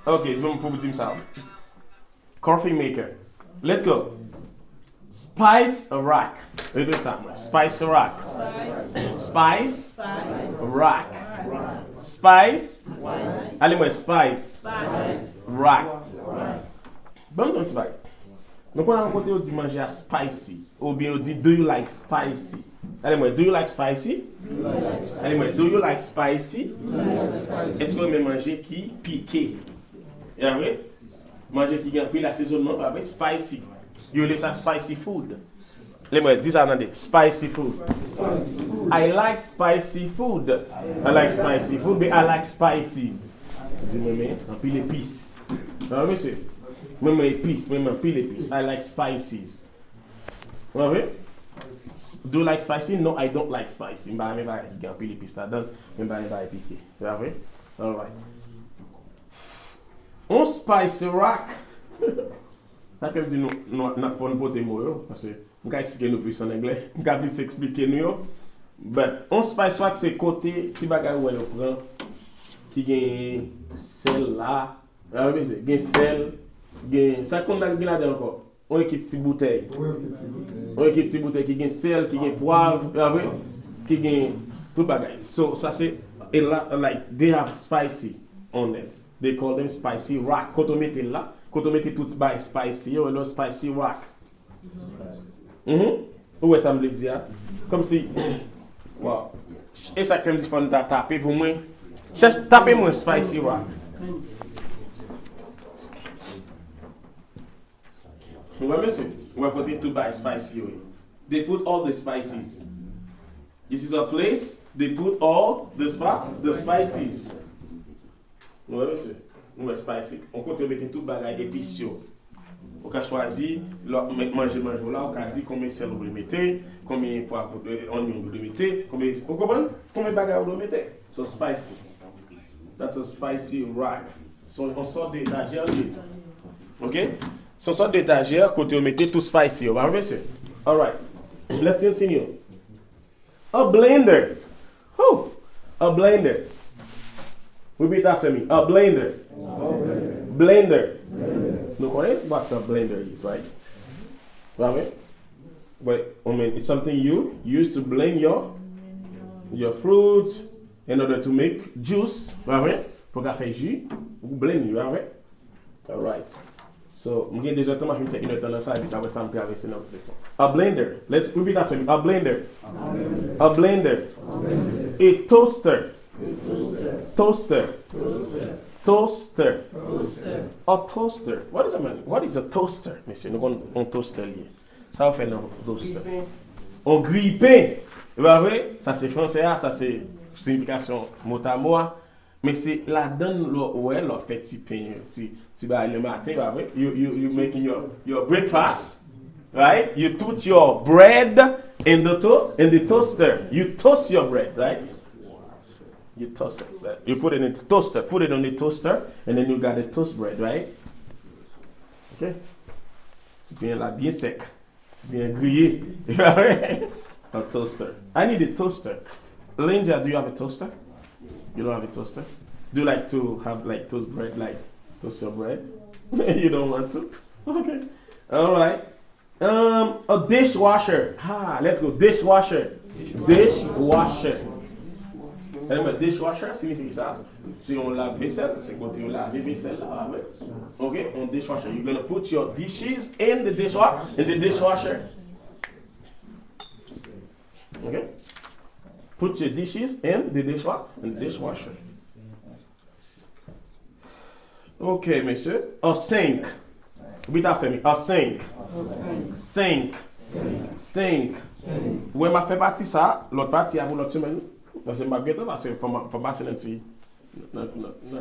Ok, donc pour vous dire ça. Coffee maker. Let's go. Spice rack. Every time. Spice rack. Spice rack. Spice. Allez, moi, spice. Rack. Bon, ton petit bail. Donc, on a un côté où dit manger à spicy. Ou bien on dit, do you like spicy? Allez, moi, do you like spicy? Allez, moi, do you like spicy? Est-ce que vous aimez manger qui piqué? Et après, manger qui a pris l'assaisonnement avec spicy. You like ça spicy food. Allez, moi, dis ça dans des spicy food. I like spicy food. I like spicy food, but I like spices. Dis-moi, mais, un pile épices. Ah, monsieur? Même épices, même pile épices. I like spices. Vous voyez? Do you like spicy? No, I don't like spicy. Bah, mais bah, il y a pile épices là-dedans. Mais bah, il va piquer. Vous voyez? All right. On spicy rack. Ça comme dit nous n'a pas une beauté mot parce que on va expliquer nous plus en anglais. On va plus expliquer nous. But on spicy rack c'est côté petit bagage où elle prend qui gagne sel là. Ah oui, c'est gagne sel. Ça qu'on a là encore. On équipe petite bouteille. On équipe petite bouteille qui gagne sel, qui gagne poivre, qui gagne tout bagage. So ça c'est like they have spicy on them. They call them spicy rack. Quand on met là, quand on met tout spicy, on a spicy rack. Ouais, ça me le dit. Comme si wow. Et ça comme si faut taper pour moi. Tapez moi spicy rack. Ouais, monsieur, on va put to buy spicy oil. They put all the spices. This is a place, they put all the spices. Ouais, monsieur, ouais, spicy. On compte mettre tout bagage épices. On peut choisir, manger là, on peut dire combien de sel vous mettez, combien de poivre oignon vous mettez, combien, vous comprenez? Combien de bagages vous mettez? So spicy. That's a spicy rack. So on sort d'étagère. Ok? So sort d'étagère, côté vous mettez tout spicy. Vous voyez, monsieur? All right. Let's continue. A blender. Oh, a blender. Repeat after me. A blender. Blender. No, what's a blender is, right? Right? But I mean, it's something you use to blend your fruits in order to make juice. Right? Pour faire jus, vous blend, right? All right. So, I'm going to do une ça et puis après ça, I'm going to a blender. Let's repeat after me. A blender. A blender. A toaster. Toaster. Toaster. A toaster. What does that mean? What is a toaster, monsieur? Nous avons un toaster lié. Ça va faire un toaster. Un grille-pain. Vous voyez? Ça c'est français, ça c'est signification mot à mot. Mais c'est là-dedans, ouais, leur fait petit pain, petit le matin, you making your breakfast, right? You put your bread in the toaster. You toast your bread, right? You toast it. You put it in the toaster. Put it on the toaster, and then you got the toast bread, right? Okay. C'est bien là, bien sec. C'est bien grillé. A toaster. I need a toaster. Linda, do you have a toaster? You don't have a toaster? Do you like to have like toast bread, like toast your bread? You don't want to? Okay. All right. A dishwasher. Let's go. Dishwasher. Dishwasher. Le dishwasher signifie ça. Si on lave vaisselle, c'est quand on lave vaisselle là. Okay, on dishwasher. You're gonna put your dishes in the dishwasher. Okay. Put your dishes in the dishwasher. Okay, monsieur. A sink. Repeat after me. A sink. Sink. Où m'a fait partie ça, l'autre partie à vous l'autre semaine. Donc c'est ma bientôt parce que faut passer là-dessus. Non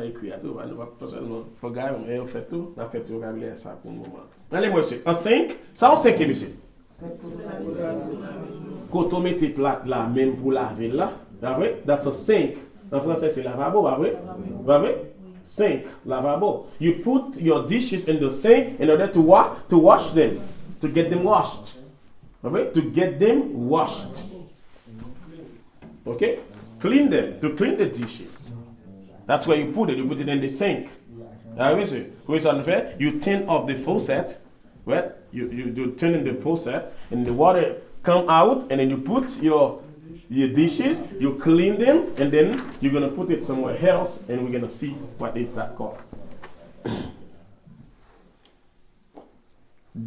écrit à tout, on va pas seulement faut gars on fait tout, on fait tout vocabulaire ça pour le moment. Allez monsieur, un sink, ça on sait que monsieur. Quand on met tes plats là même pour laver là, vrai? That's a sink. En français c'est lavabo, vrai? Sink, lavabo. You put your dishes in the sink in order to wash them, to get them washed. Okay? To get them washed. Okay? Clean them, to clean the dishes. That's where you put it in the sink. You turn off the faucet, right? You turn in the faucet, and the water come out, and then you put your dishes, you clean them, and then you're gonna put it somewhere else, and we're gonna see what is that called.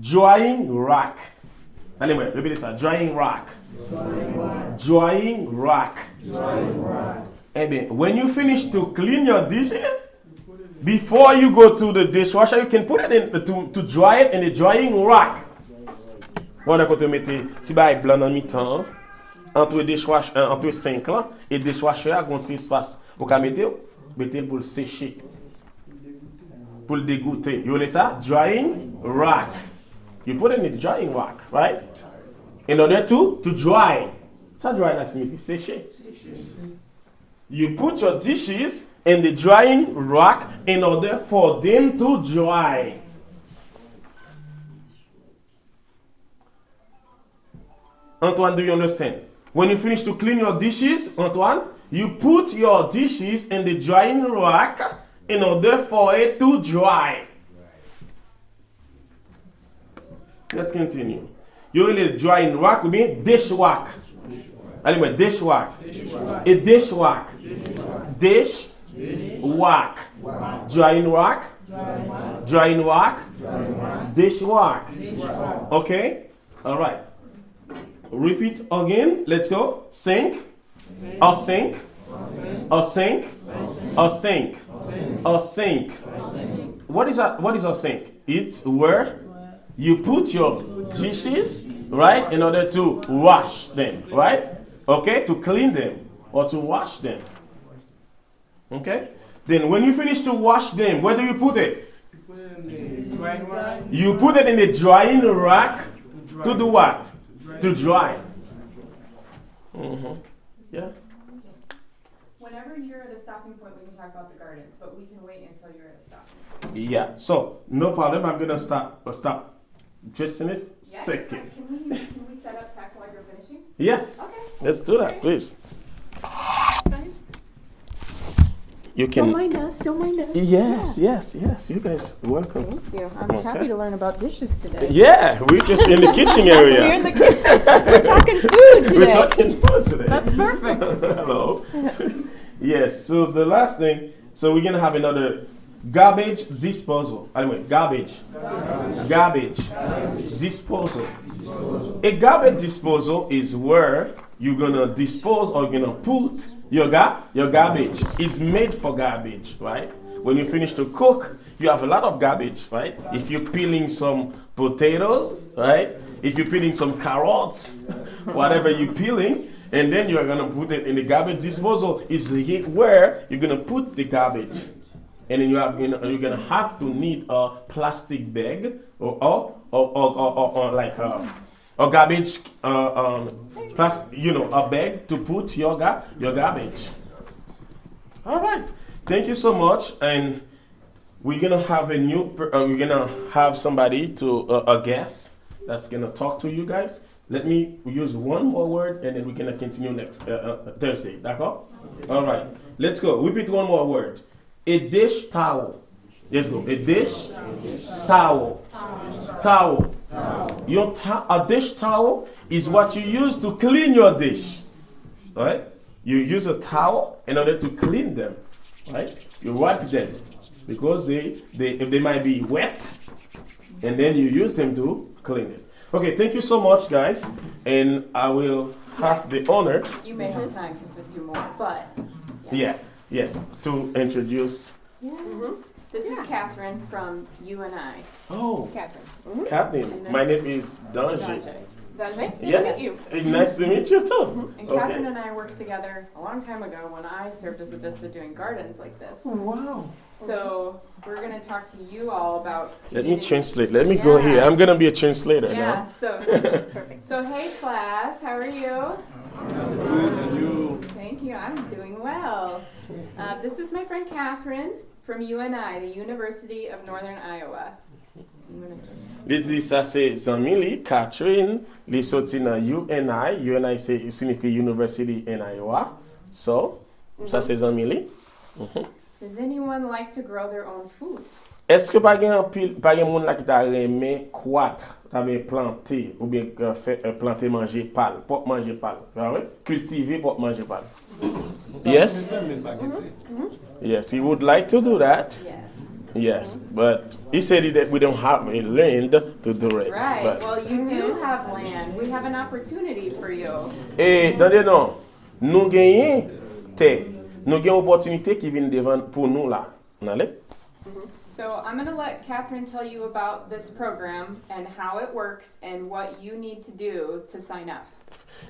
Drying rack. Allez, répétez ça. Drying rack. Drying rack. Eh bien, when you finish to clean your dishes, before you go to the dishwasher, you can put it in to dry it in the drying rack. On a quand tu mettez petit bail blanc en mi-temps entre dishwasher entre 5 là et dishwasher a un petit espace pour qu'à mettre pour le sécher. Pour le dégoûter. You know ça? Drying rack. You put it in the drying rack, right? In order to dry. Ça dry là signifie sécher. You put your dishes in the drying rack in order for them to dry. Antoine, do you understand? When you finish to clean your dishes, Antoine, you put your dishes in the drying rack in order for it to dry. Let's continue. You really drying rack with me? Dish rack. Anyway, dish rack. A dish rack. Dish rack. Drying rack. Drying rack. Dish rack. Okay? All right. Repeat again. Let's go. Sink. A sink. A sink. A sink. A sink. What is a sink? It's where you put your dishes, right, in order to wash them, right? Okay, to clean them or to wash them. Okay? Then when you finish to wash them, where do you put it? You put it in the drying rack to do what? To dry. Yeah. Whenever you're at a stopping point, we can talk about the gardens, but we can wait until you're at a stopping point. Yeah. So no problem. I'm gonna stop just in a second. Can we set up tech while you're finishing? Yes. Okay. Let's do that, please. You can. Don't mind us. Yes. You guys, welcome. Thank you. I'm happy to learn about dishes today. Yeah, we're just in the kitchen area. We're in the kitchen. We're talking food today. We're talking food today. That's perfect. Hello. Yes. So the last thing. So we're gonna have another garbage disposal. Anyway, garbage disposal. A garbage disposal is where you're gonna dispose or you're gonna put your garbage. It's made for garbage, right? When you finish to cook, you have a lot of garbage, right? If you're peeling some potatoes, right? If you're peeling some carrots, whatever you're peeling, and then you're gonna put it in the garbage disposal, is where you're gonna put the garbage. And then you're gonna have to need a plastic bag or like a garbage a bag to put your garbage. All right, thank you so much, and we're gonna have we're gonna have somebody a guest that's gonna talk to you guys. Let me use one more word, and then we're gonna continue next Thursday. D'accord? All right, let's go. Repeat one more word. A dish towel. Let's go. A dish towel. Towel. A dish towel is what you use to clean your dish. Right? you use a towel in order to clean them, right? You wipe them because they might be wet, and then you use them to clean it. Okay, thank you so much, guys, and I will have the honor. You may have time to do more, but Yes, to introduce. This is Catherine from You and I. Oh, Catherine. Captain, And my this- name is Danje. Danje. Danje? Yeah. Look at you. Nice to meet you too. And Catherine and I worked together a long time ago when I served as a Vista doing gardens like this. Wow. So we're going to talk to you all about Let me community- translate. Let me go here. I'm gonna be a translator Yeah, now. so Perfect. so hey class, how are you? Good, and you? Thank you, I'm doing well. This is my friend Catherine from UNI, the University of Northern Iowa. Li di sa se zanmi li, Catherine, li soti nan UNI. UNI signifie University in Iowa. So, sa se zanmi li. Does anyone like to grow their own food? Eske pa gen moun la ki ta reme kwat, ta be planter, ou bien planter manger pal, pop manger pal. Cultiver pop manger pal. Yes? Yes, he would like to do that. Yes. Yes, but he said that we don't have learned to do it. Right, But, well you do have land. We have an opportunity for you. tande non, nou genyen te, nou gen opportunité qui vient devant pour nous là. Nale? So I'm going to let Catherine tell you about this program and how it works and what you need to do to sign up.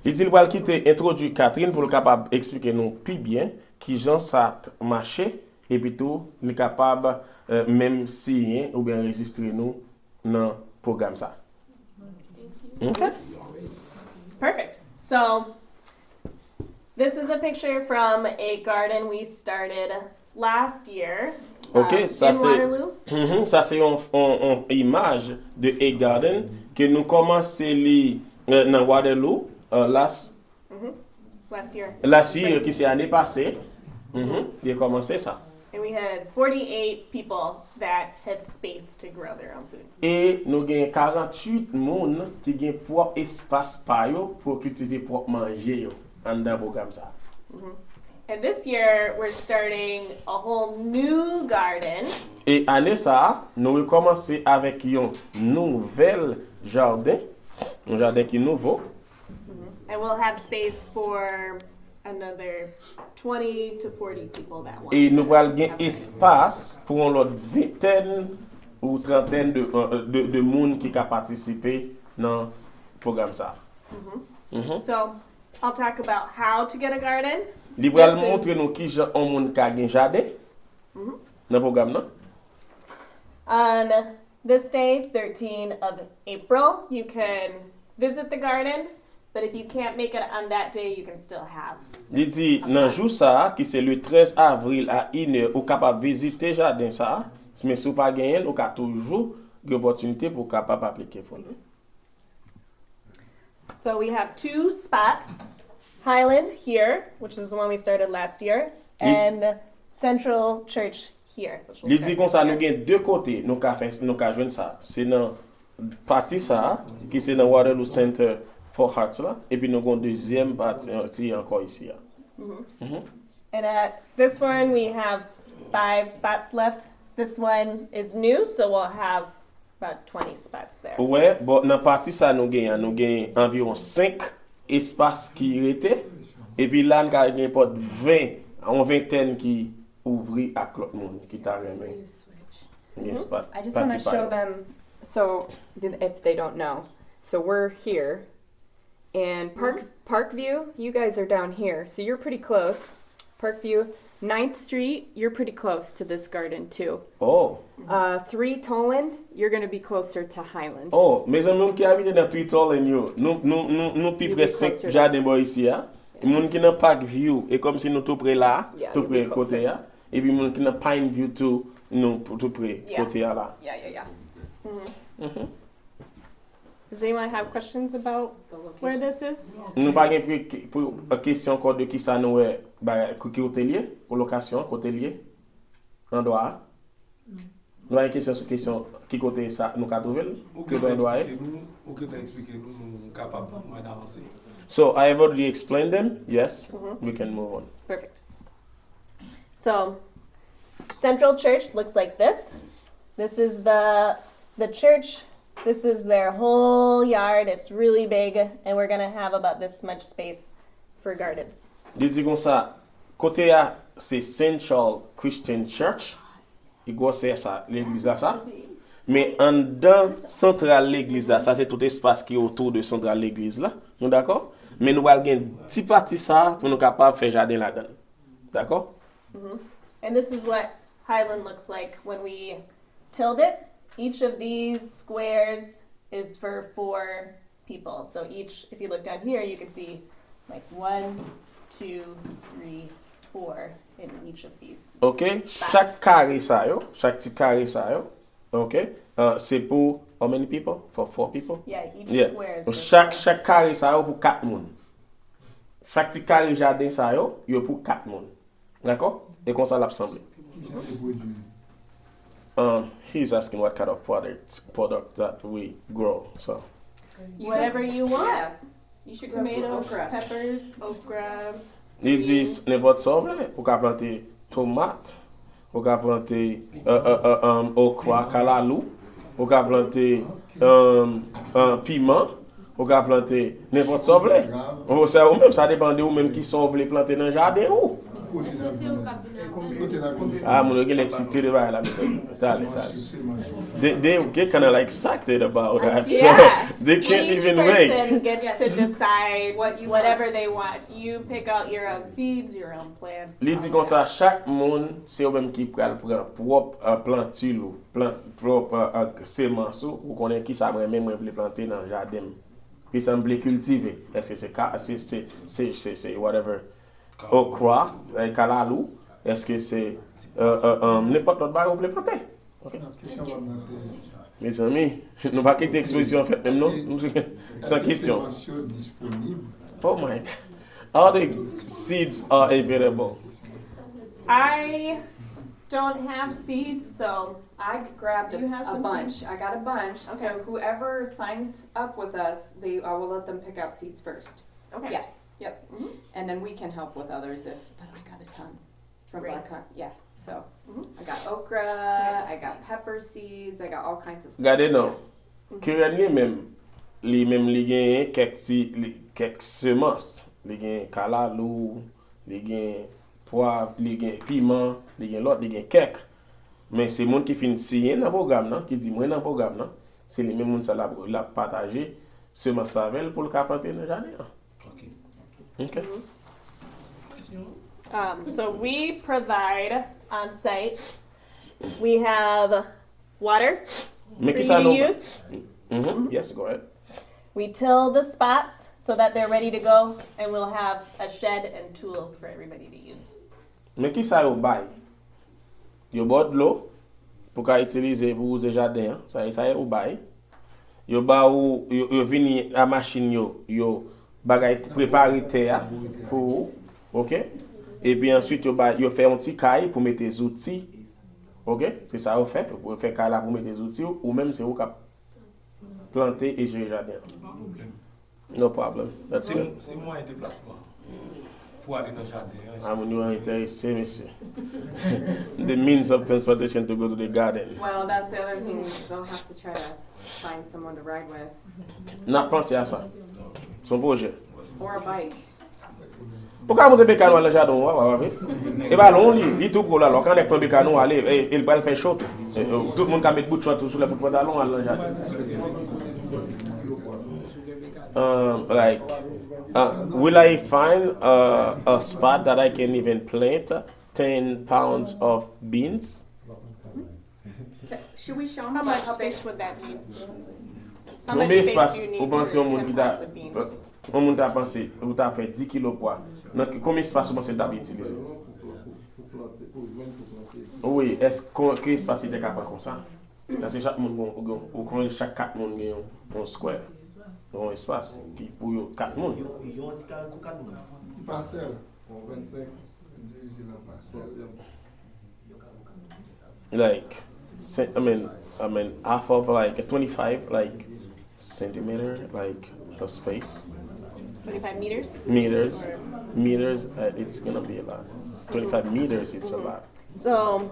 Li di l wal ki te introduit Catherine pour le capable expliquer nous plus bien qui jan sa marché et puis tout li capable même signer ou bien enregistrer nous dans programme ça. Perfect. So, this is a picture from a garden we started last year. Ok, ça in c'est Waterloo. ça c'est une image de A Garden que nous commençons dans Waterloo last year qui c'est année passée. Il a commencé ça. And we had 48 people that had space to grow their own food. Et nous avons 48 personnes qui ont propre espace pa yo pour cultiver propre manger yo en dans programme ça. And this year, we're starting a whole new garden. Et année ça, nous avons commencé avec un nouvel jardin, un jardin qui est nouveau. And we'll have space for another 20 to 40 people that want Et to nous allons gagner have this. espace pour l'autre vingtaine ou trentaine de monde qui a participé dans le programme ça. So, I'll talk about how to get a garden. Li pral This is- montre nous qui jan on moun ka gen jardin dans le programme nan. On this day, 13 of April, you can visit the garden, but if you can't make it on that day, you can still have. Li di nan jou sa ki se le 13 avril à 1h ou capable visiter jardin ça, mais sou pa gen ou ka toujours gen opportunité pour capable appliquer pour lui. So we have two spots, Highland here, which is the one we started last year, and Central Church here. Which we'll Li start di kon sa this nou year. gen deux côtés nou ka jwenn ça. C'est dans partie ça qui c'est dans Waterloo Center for Hearts là et puis nous gon deuxième partie encore ici. And at this one, we have 5 spots left. This one is new, so we'll have about 20 spots there. Ouais, bon dans partie ça nous gen environ 5 espaces qui rete et puis là nous gen pot 20 en vingtaine qui ouvri à l'autre monde qui t'a remis. Gen spot. I just want to parti show pa yo. them, so if they don't know. So we're here, and Parkview, you guys are down here, so you're pretty close. Parkview, 9th Street, you're pretty close to this garden too. Oh. 3 Toland, you're going to be closer to Highland. Oh, mes amis qui habitent dans Twitter et nous plus You près be 5 closer. jardins boy ici hein. Moun qui dans Parkview et comme si nous tout près là, Yeah, tout you près be côté closer. là et puis moun qui dans Pine View tout nous tout près Yeah. côté là. Yeah. Does anyone have questions about where this is? Nous pas gen pour question encore de qui ça nous ba qui hôtelier pour location hôtelier endroit. Nous avons une question sur question qui côté ça nous ka trouver Ou que que doit t'as doit. expliqué nous, ou que t'as expliqué nous, nous capables d'avancer. So I have already explained them. Yes, we can move on. Perfect. So, Central Church looks like this. This is the church. This is their whole yard. It's really big, and we're gonna have about this much space for gardens. Il dit comme ça, côté à c'est Central Christian Church. Il go c'est ça, l'église là ça. Mais en dedans central l'église là, ça c'est tout espace qui est autour de central l'église là. Nous d'accord? Mais nous allons gagner petit parti ça pour nous capable faire jardin là-dedans. D'accord? And this is what Highland looks like when we tilled it. Each of these squares is for 4 people. So each, if you look down here, you can see like 1, 2, 3, 4 in each of these. OK? Chaque carré ça yo, chaque petit carré ça yo. OK? C'est pour how many people? For 4 people? Yeah, each Yeah. square is for Chaque carré ça yo pour 4 moun. Chaque petit carré jardin ça yo pour 4 moun. D'accord? Et comme ça l'assemblée. He's asking what kind of product that we grow. So whatever you want. Yeah. You should grow some Tomatoes, okra. peppers, okra. il dit n'importe ça vrai. Ou ka planter tomate, ou ka planter okra, kalalou, ou ka planter piment, ou ka planter n'importe ça vrai. Ou ça ou même ça dépend de ou même qui sont voulez planter dans jardin ou. Ah, mon gars, excited about la They get kind of like excited about that, Yeah. so they can't Each even person wait. gets to decide What you whatever they want. You pick out your own seeds, your own plants. Li dit comme ça, chaque monde, c'est eux même qui prend propre plantule ou propre semence ou connaît qui ça même veut planter dans le jardin. Puis ça me cultiver. Est-ce que c'est whatever okra, kalalou, est-ce que c'est n'importe quel bagage vous voulez planter? OK. Mes amis, nous pas quitter l'exposition en fait même non, sans question. Oh my God. All the seeds are available. I don't have seeds, so I grabbed You have a some bunch. seeds? I got a bunch. Okay. So whoever signs up with us, I will let them pick out seeds first. okay. Yeah. Yep. And then we can help with others but I got a ton from Great. Blackhawk. Yeah. So I got okra, I got pepper seeds, I got all kinds of stuff. Regardez non. Creole li gen quelques semences. Li gen kalalou, li gen poivre, li gen piment, li gen l'autre, li gen quelques. Mais c'est monde qui fin signer dans programme nan, qui dit moi dans programme nan, c'est les mêmes monde ça la partager semence avec pour le planter dans jardin. OK. So we provide on site. We have water Mais for qui you ça to non? use. Yes, go ahead. We till the spots so that they're ready to go, and we'll have a shed and tools for everybody to use. Mais qui ça yo bay? Yo bord l'eau pour ka utiliser pour user jardin, ça yo bay. Yo ba ou yo vini la machine yo bagay préparer terre pour OK? Et puis ensuite yo fait un petit caille pour mettre des outils. OK? C'est ça vous fait. Vous faire caille là pour mettre des outils ou même c'est vous cap planter et gérer jardin. No problem. That's it. C'est moins un déplacement pour aller dans le jardin. I'm new intéressé, monsieur. The means of transportation to go to the garden. Well, that's the other thing. They'll have to try to find someone to ride with. N'a pensé à ça. Son projet. Or a bike. Pourquoi vous avez dans le jardin? Et bah, long, il tout pour là. Quand on est prend bécano, allez, il va le faire chaud. Tout le monde qui met bout de short sur le bout de pantalon dans le jardin. Like, will I find a spot that I can even plant 10 pounds of beans? Should we show them How much how big? space would that need? How much Combien space espace do you vous need pensez for au monde 10 qui pounds of beans? on monde a pensé vous t'a fait 10 kilos poids. Donc combien espace vous pensez d'habiter utiliser? Oui, est-ce que espace il est capable comme ça? Parce que chaque monde ou chaque 4 monde a un square. Un espace qui pour 4 monde. Petit parcelle. 25. Diviser la parcelle. Like I mean half of like 25 like centimeter like the space. 25 meters. Meters. Meters, it's gonna be a lot. 25 meters, it's a lot. So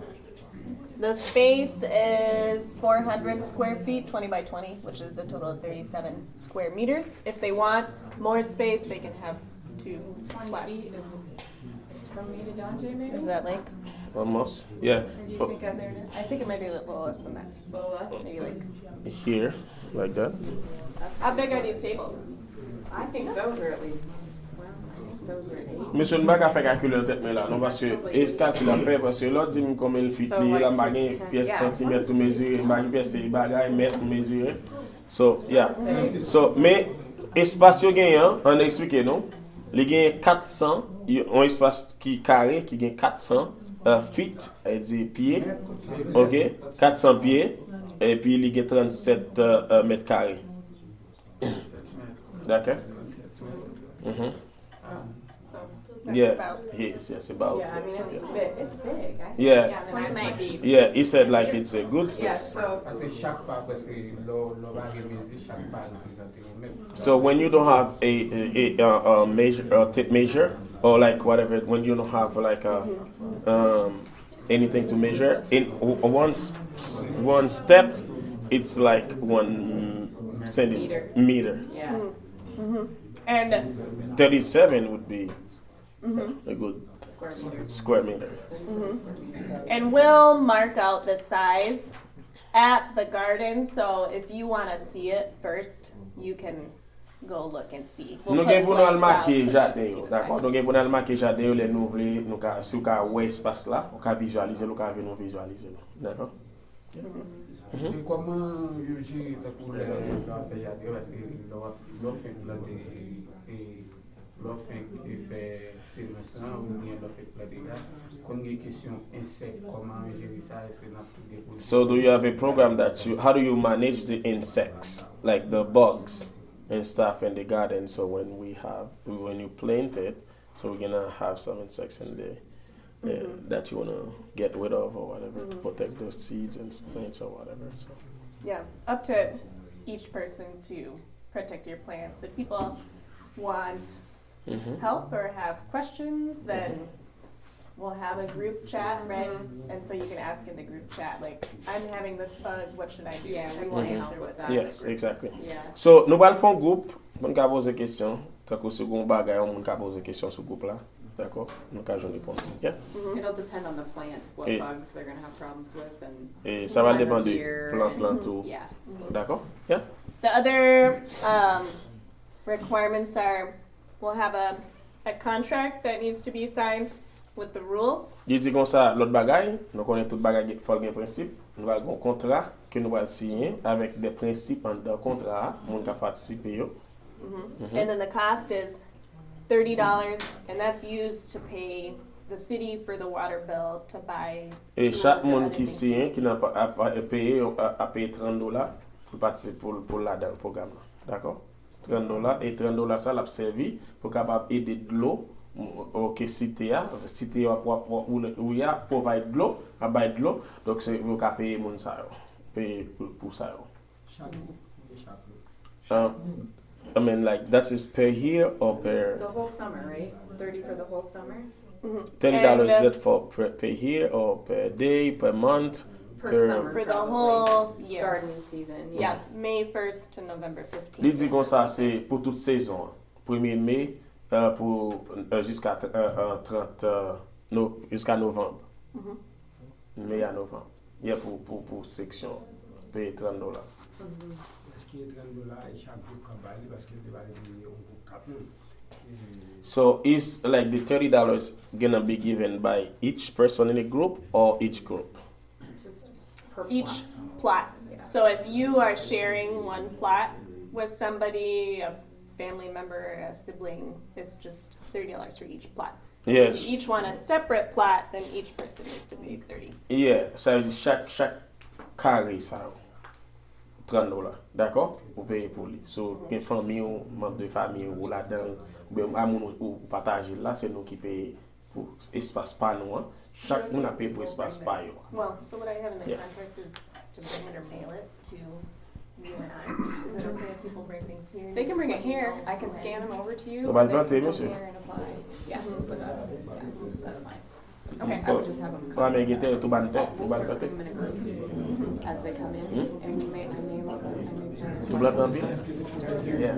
the space is 400 square feet, 20 by 20, which is a total of 37 square meters. If they want more space, they can have 2 flats. Is from me to Donjay, maybe? Is that like? Almost. Yeah. Or do you think that's I think it might be a little less than that. a little less? Maybe like. Here, like that. How big are these tables? I think those are at least. Well, I think those are 8. Monsieur ne va pas faire calculer en tête mais là non parce que est calcul à faire parce que l'autre dit combien il fit So, là like, m'a here's gagné 10. pièce Yeah. centimètre pour mesurer m'a pièce bagage mètre pour mesurer. So, yeah. So, mais espace yo gagnant, on explique non. Les gagne 400, un espace qui carré qui gagne 400 feet, dit pieds. OK? 400 pieds et puis il gagne 37 mètres carrés. D'accord? Mhm. So that's Yeah, about. yes, about. Yeah, I mean, yes, it's yeah. big. It's big. I think. Yeah, Yeah, then that might be. yeah, he said like it's a good Yeah, space. so Parce que chaque part, parce que l'on va remédier chaque part représenter nous-mêmes. So when you don't have a measure or tape measure or like whatever, when you don't have like a anything to measure in one step, it's like 1 centimeter. yeah. And 37 would be a good Square meters. square meter. 37 square meters. And we'll mark out the size at the garden, so if you want to see it first, you can go look and see. We'll Nous put gagnons pour nous le flags out marquer so you can jardin, see the d'accord? size. Nous gagnons pour nous le marquer jardin, les nous voulons nous si vous avez ouais espace là, on peut visualiser, nous pouvons venir visualiser, d'accord? Et comment vous gérez pour les affaires parce que l'on fait l'on fait séance là ou bien l'on fait planter là quand il y a question insectes comment gérer ça est-ce que n'a tout déposé. So do you have a program that how do you manage the insects, like the bugs and stuff in the garden? So when you plant it, so we're gonna have some insects in there that you wanna get rid of or whatever to protect those seeds and plants or whatever. So. Yeah, up to each person to protect your plants. If people want help or have questions, then we'll have a group chat, right? And so you can ask in the group chat, like, I'm having this bug, what should I do? Yeah, we And will we'll answer with that. Yes, exactly. Yeah. So nous allons faire un groupe, on va poser des questions. Tant que second bagage, on va poser des questions sur le groupe là. D'accord? Nous allons réponse. Yeah? It'll depend on the plant, what Et- bugs they're gonna have problems with, and Et ça va time of dépendre du year plan and- tout. Yeah. D'accord? Yeah? The other requirements are, we'll have a contract that needs to be signed with the rules. Il dit comme ça, l'autre bagaille, nous connaissons tout bagaille qui faut un principe. Nous avons un contrat que nous allons signer avec des principes dans le contrat, moun ka participer yo. And then the cost is $30, and that's used to pay the city for the water bill to buy Et tools chaque or monde other qui things. signe, qui n'a pas à payer, à payer $30 pour participer pour là dans le programme. D'accord? $30 et $30 ça l'a servi pour capable aider de l'eau OK cité où il y a provide de l'eau, à bail de l'eau, donc c'est vous capable payer moun ça yo. Payer pour ça yo. I mean like that is per year or per The whole summer, right? 30 for the whole summer? $30 is And, that for per year or per day, per month? Per summer, For the probably. whole year. Gardening season, Yeah, yeah. May 1st to November 15th. Il dit is comme the ça, season. c'est pour toute saison. 1er mai pour jusqu'à 30 jusqu'à novembre. Mai à novembre. Il y a pour section payer $30. Parce qu'il y a $30 et chaque groupe qui va aller parce qu'il va aller un groupe capable. So is like the $30 gonna be given by each person in a group or each group? Just per Each plant. plot. So if you are sharing one plot with somebody, a family member, a sibling, it's just $30 for each plot. If Yes. you each want a separate plot, then each person needs to pay 30. Yeah, ça veut dire chaque carré ça. $30, d'accord? Vous payez pour lui. So, une famille ou membre de famille ou là-dedans, ou bien amoun ou partager là, c'est nous qui payons pour espace pas nous. Hein. Chaque monde a payé pour espace pas yo. Well, so what I have in the Yeah. contract is to bring it or mail it to you and I. Is that okay if people bring things here. They can bring it Just let me here. know. I can scan them over to you. On va or they le planter, can come monsieur. here and apply. Yeah, with us. Yeah, that's fine. Okay. I would just have them On come. va mettre terre tout ban terre, tout We'll ban start planter. putting them in a group as they come in, and I may look. Tout blanc planter? Yeah.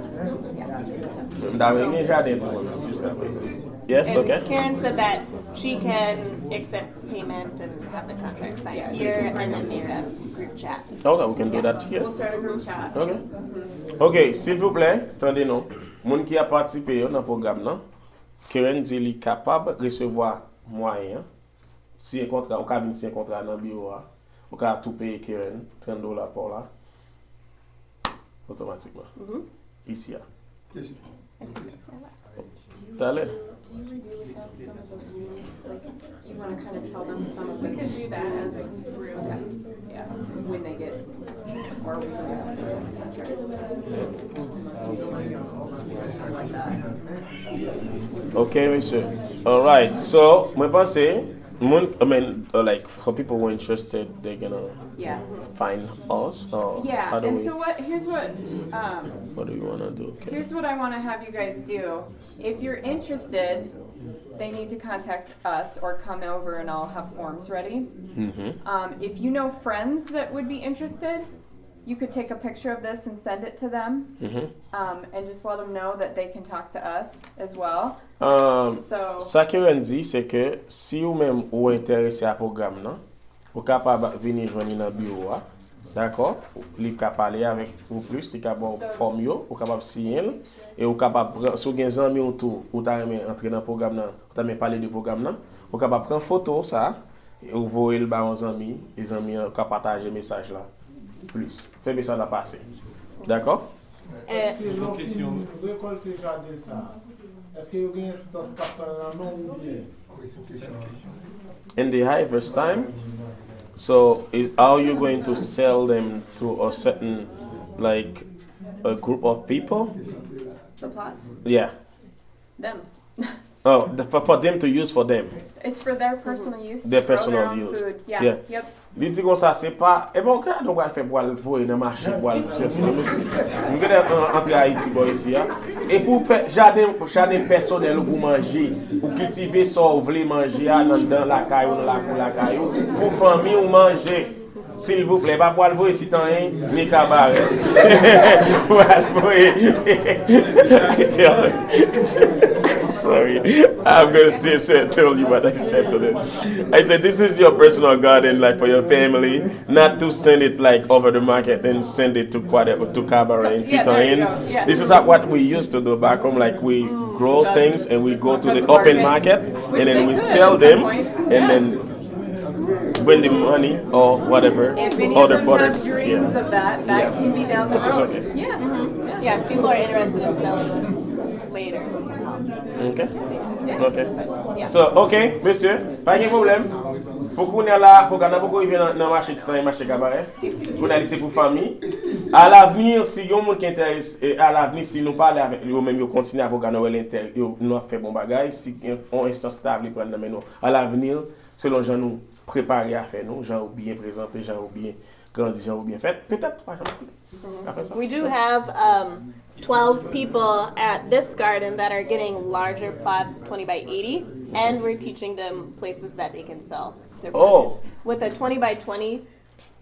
Yeah. M'davre gen jardin tout moun, jusqu'à présent. Yes, And okay. Karen said that she can accept payment and have the contract signed Yeah, here, they can and bring then it make here. a group chat. Okay, we can do that here. We'll start a group chat. Ok. Ok, s'il vous plaît, attendez nous. Moun qui a participé dans le programme, non? Karen dit li capable de recevoir moyen. Si un contrat, ou cabine si un contrat dans le bureau, ou ka tout payer Karen, $30 pour là. Automatiquement. Ici. Là. Question. That's my last. T'as l'air? Do you review with them some of the rules? Like, do you want to kind of tell them some of the We could do that as a rules? group. Okay. Yeah. When they get, or we can have this one contract. Unless we don't want to go over something like that. Okay, monsieur. All right. So, moi pense, like for people who are interested, they're gonna Yes. find us. Or Yeah. how do And we, so here's what what do you wanna do? Okay. here's what I want to have you guys do. If you're interested, they need to contact us or come over and I'll have forms ready. If you know friends that would be interested, you could take a picture of this and send it to them, and just let them know that they can talk to us as well. So Ça que on dit, c'est que si vous même ou intéressé à programme, non, vous capable venir joindre dans le bureau, d'accord? Vous capable parler avec vous plus, vous capable forme yo, vous capable signer et vous capable si vous avez des amis autour, vous t'aimez entrer dans le programme, vous t'aimez parler du programme, vous capable prendre photo ça et vous voyez le bas aux amis, les amis capable partager message là. Plus. Fais ça la passer. D'accord? Une question. Récolter jardin ça. Est-ce que vous avez un stock là non ou bien? Oui, c'est une question. In the harvest time, so are you going to sell them to a certain, like, a group of people? the plots, Yeah. them. Oh, for them to use for them. It's for their personal use. To Their grow personal their own use. food. Yeah. Yeah. Yep. Li dit comme ça, c'est pas. Et bon, quand on va faire pour le voyer dans le marché, pour aller chercher le monsieur. Vous venez entrer à Haïti, boy, ici. Et pour faire jardin personnel pour manger, pour cultiver ça, vous voulez manger dans la caillou, dans la cour, la caillou, pour famille ou manger. S'il vous plaît, pas pour le voyer titan, ni cabaret. Pour le voyer. Sorry, I'm going to tell you what I said to them. I said, this is your personal garden, like for your family, not to send it like over the market and send it to Cabaret and Yeah, there you Titan. go, yeah. This is what we used to do back home. Like we grow things and we go to Go the to open market. market Which and then they we could sell at them some point. and Yeah. then win the money or whatever, If any of other them products. have dreams of that, that can be down the Which is road. okay. Yeah. Yeah, if people are interested in selling later, we can help. Okay. It's okay. Yeah. So, okay, monsieur, pas de problème. Pour qu'on ait là, pour qu'on ait beaucoup dans le marché de marché cabaret, pour aller c'est pour famille. À l'avenir, si yon moun qui intéresse, à l'avenir, si nous parlons avec eux même, ils continuent à programmer l'intérêt, nous fait bon bagage. Si on instance stable, prendre dans nous. À l'avenir, selon gens nous préparer à faire nous, gens bien présentés, gens bien grandi, gens bien fait, peut-être pas jamais. We do have 12 people at this garden that are getting larger plots, 20 by 80, and we're teaching them places that they can sell their produce. With a 20 by 20,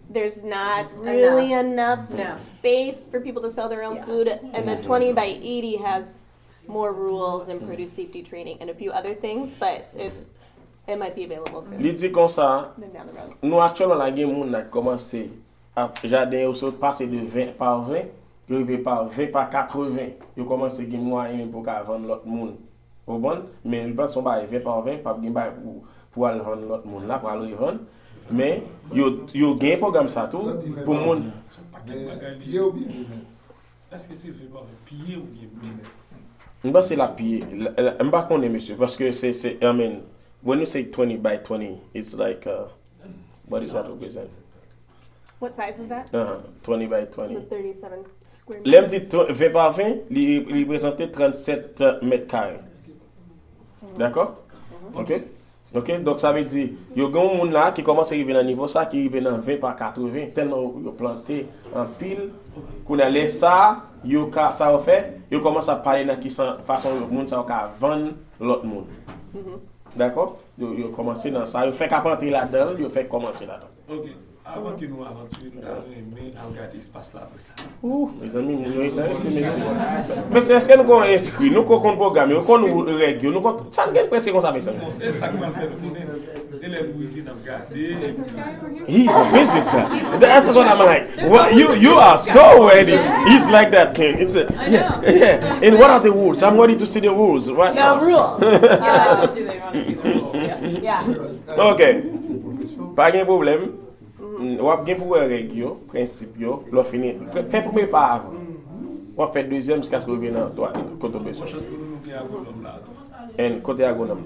there's not really enough No. space for people to sell their own food, and the 20 by 80 has more rules and produce safety training and a few other things, but it might be available for Li dit comme ça, them down the road. nous actuellement la game moun a commencé à jardin au passer de 20 par 20, yo arrivé par 20 par 80, yo commencé game moyen pour ka vendre l'autre monde. Au bon, mais il pense on va 20 par 20 pas game pour aller vendre l'autre monde là pour aller vendre. Mais yo gain programme ça tout pour monde. Pied ou bien est-ce que c'est vraiment pied ou bien M'ba c'est la pied. M'ba connaît monsieur parce que c'est I mean when you say 20 by 20 it's like what does that represent? What size is that? 20 by 20. The 37 square L'aime meters. dit 20 par 20, il représentait 37 mètres carrés. D'accord? Ok? OK? Donc ça veut dire yo gen un monde là qui commence à arriver dans niveau ça qui arrive dans 20 par 80 tellement yo planté en pile qu'on a laissé ça yo ka ça va fait yo commence à parler dans qui façon yo monde ça ka vendre l'autre monde. D'accord? Yo commencer dans ça, yo fait qu'à entrer là-dedans, yo fait commencer là-dedans. Ok. Avant que nous aventure, nous avons aimé regarder l'espace là après ça. Ouh, mes amis, nous intéressés, messieurs. Monsieur, est-ce que nous avons inscrit, nous avons programme, nous avons règle, nous avons... Ça nous a pressé comme ça, mais ça. C'est ça que nous avons fait. Il est bouillé, nous avons regardé. Business guy over here? He's a business guy. That's what I'm like. Well, you are so ready. He's like that, Ken. It's a, I know. yeah. And what are the rules? I'm ready to see the rules right The now. rules. Yeah, I told you they want to see the rules. Yeah. Yeah. Ok. Pas de problème. On va bien pour règle yo, principe yo, l'on fini. Fait premier pas avant. On fait deuxième jusqu'à ce que vienne dans toi côté besoin. Je pense que nous avons un agronome là. And côté agronome.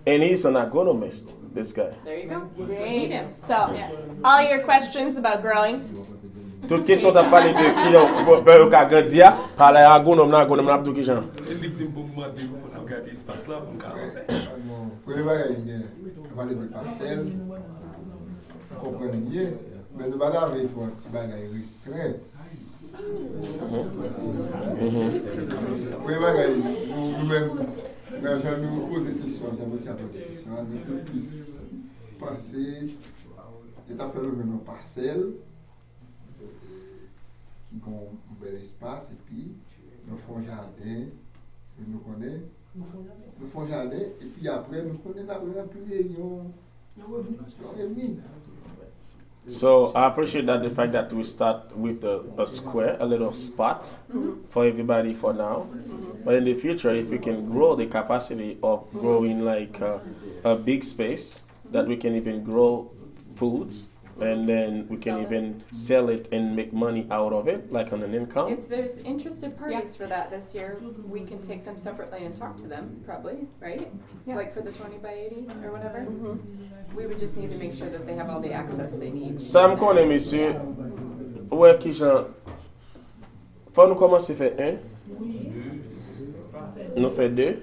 And he's an agronomist, this guy. There you go. We Great. need him. So, all your questions about growing. Toute question t'a parlé de qui on peut grandir, parler agronome là tout qui genre. C'est victime pour moi de nous regarder l'espace là pour nous avancer. Premier bagage, on parle des parcelles, comprenez bien, mais nous allons avec un petit bagage restreint. Premier bagage, nous-mêmes, nous poser des questions, j'aime aussi poser des questions, nous devons plus penser, et à faire une parcelle, qui ont un bel espace, et puis nous faisons jardin, nous connaissons. Nous faisons jardin et puis après nous prenons la rentrée, nous revenons. So I appreciate that the fact that we start with a square, a little spot for everybody for now. But in the future, if we can grow the capacity of growing like a big space that we can even grow foods, and then we can even sell it and make money out of it, like on an income. If there's interested parties for that this year, we can take them separately and talk to them, probably, right? Yeah. Like for the 20 by 80 or whatever. We would just need to make sure that they have all the access they need. Sam connaît, monsieur. Ouais, qui j'en. Faut nous commencer à faire un. Nous faire deux.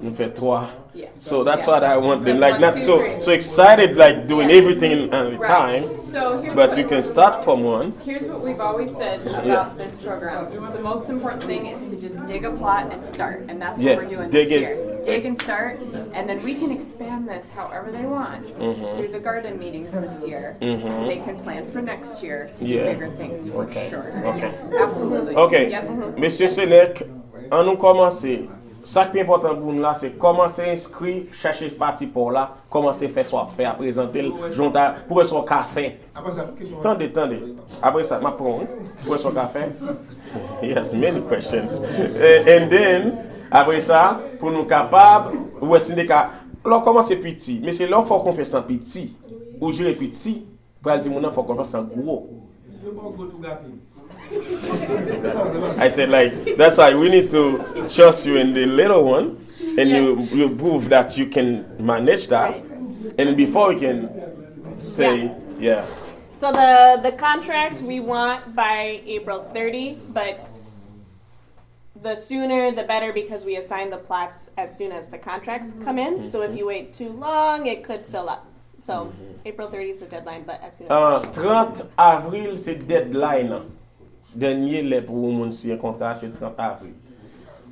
Nous faire trois. Yeah. So that's Yeah. what I want. So Like 1, not 2, so 3. excited like doing Yeah. everything at a Right. time. So here's But what, you can start from one. here's what we've always said about Yeah. this program. The most important thing is to just dig a plot and start, and that's Yeah, what we're doing dig this is- year. Dig and start, and then we can expand this however they want through the garden meetings this year. They can plan for next year to do Yeah. bigger things for Okay. sure. Okay. Absolutely. Ok. Yep. Monsieur Selek, on nous commencer. Ça qui est important pour nous là, c'est commencer à inscrire, chercher ce parti pour là, commencer à faire soit faire, présenter le jonta pour son café. Après ça, question. Attendez. Après ça, ma prendre pour son café. He has many questions. And then, après ça, pour nous capables, ou est-ce que alors comment c'est petit, mais c'est là faut qu'on fasse en petit. Ou gérer petit, pour dire mon faut qu'on fasse en gros. I said like that's why we need to trust you in the little one, and you prove that you can manage that, Right. and before we can say yeah. So the contract we want by April 30, but the sooner the better because we assign the plots as soon as the contracts come in. So if you wait too long, it could fill up. So April 30 is the deadline, but as soon as 30 avril c'est deadline. Dernier les pour moun si un contrat c'est 30 avril.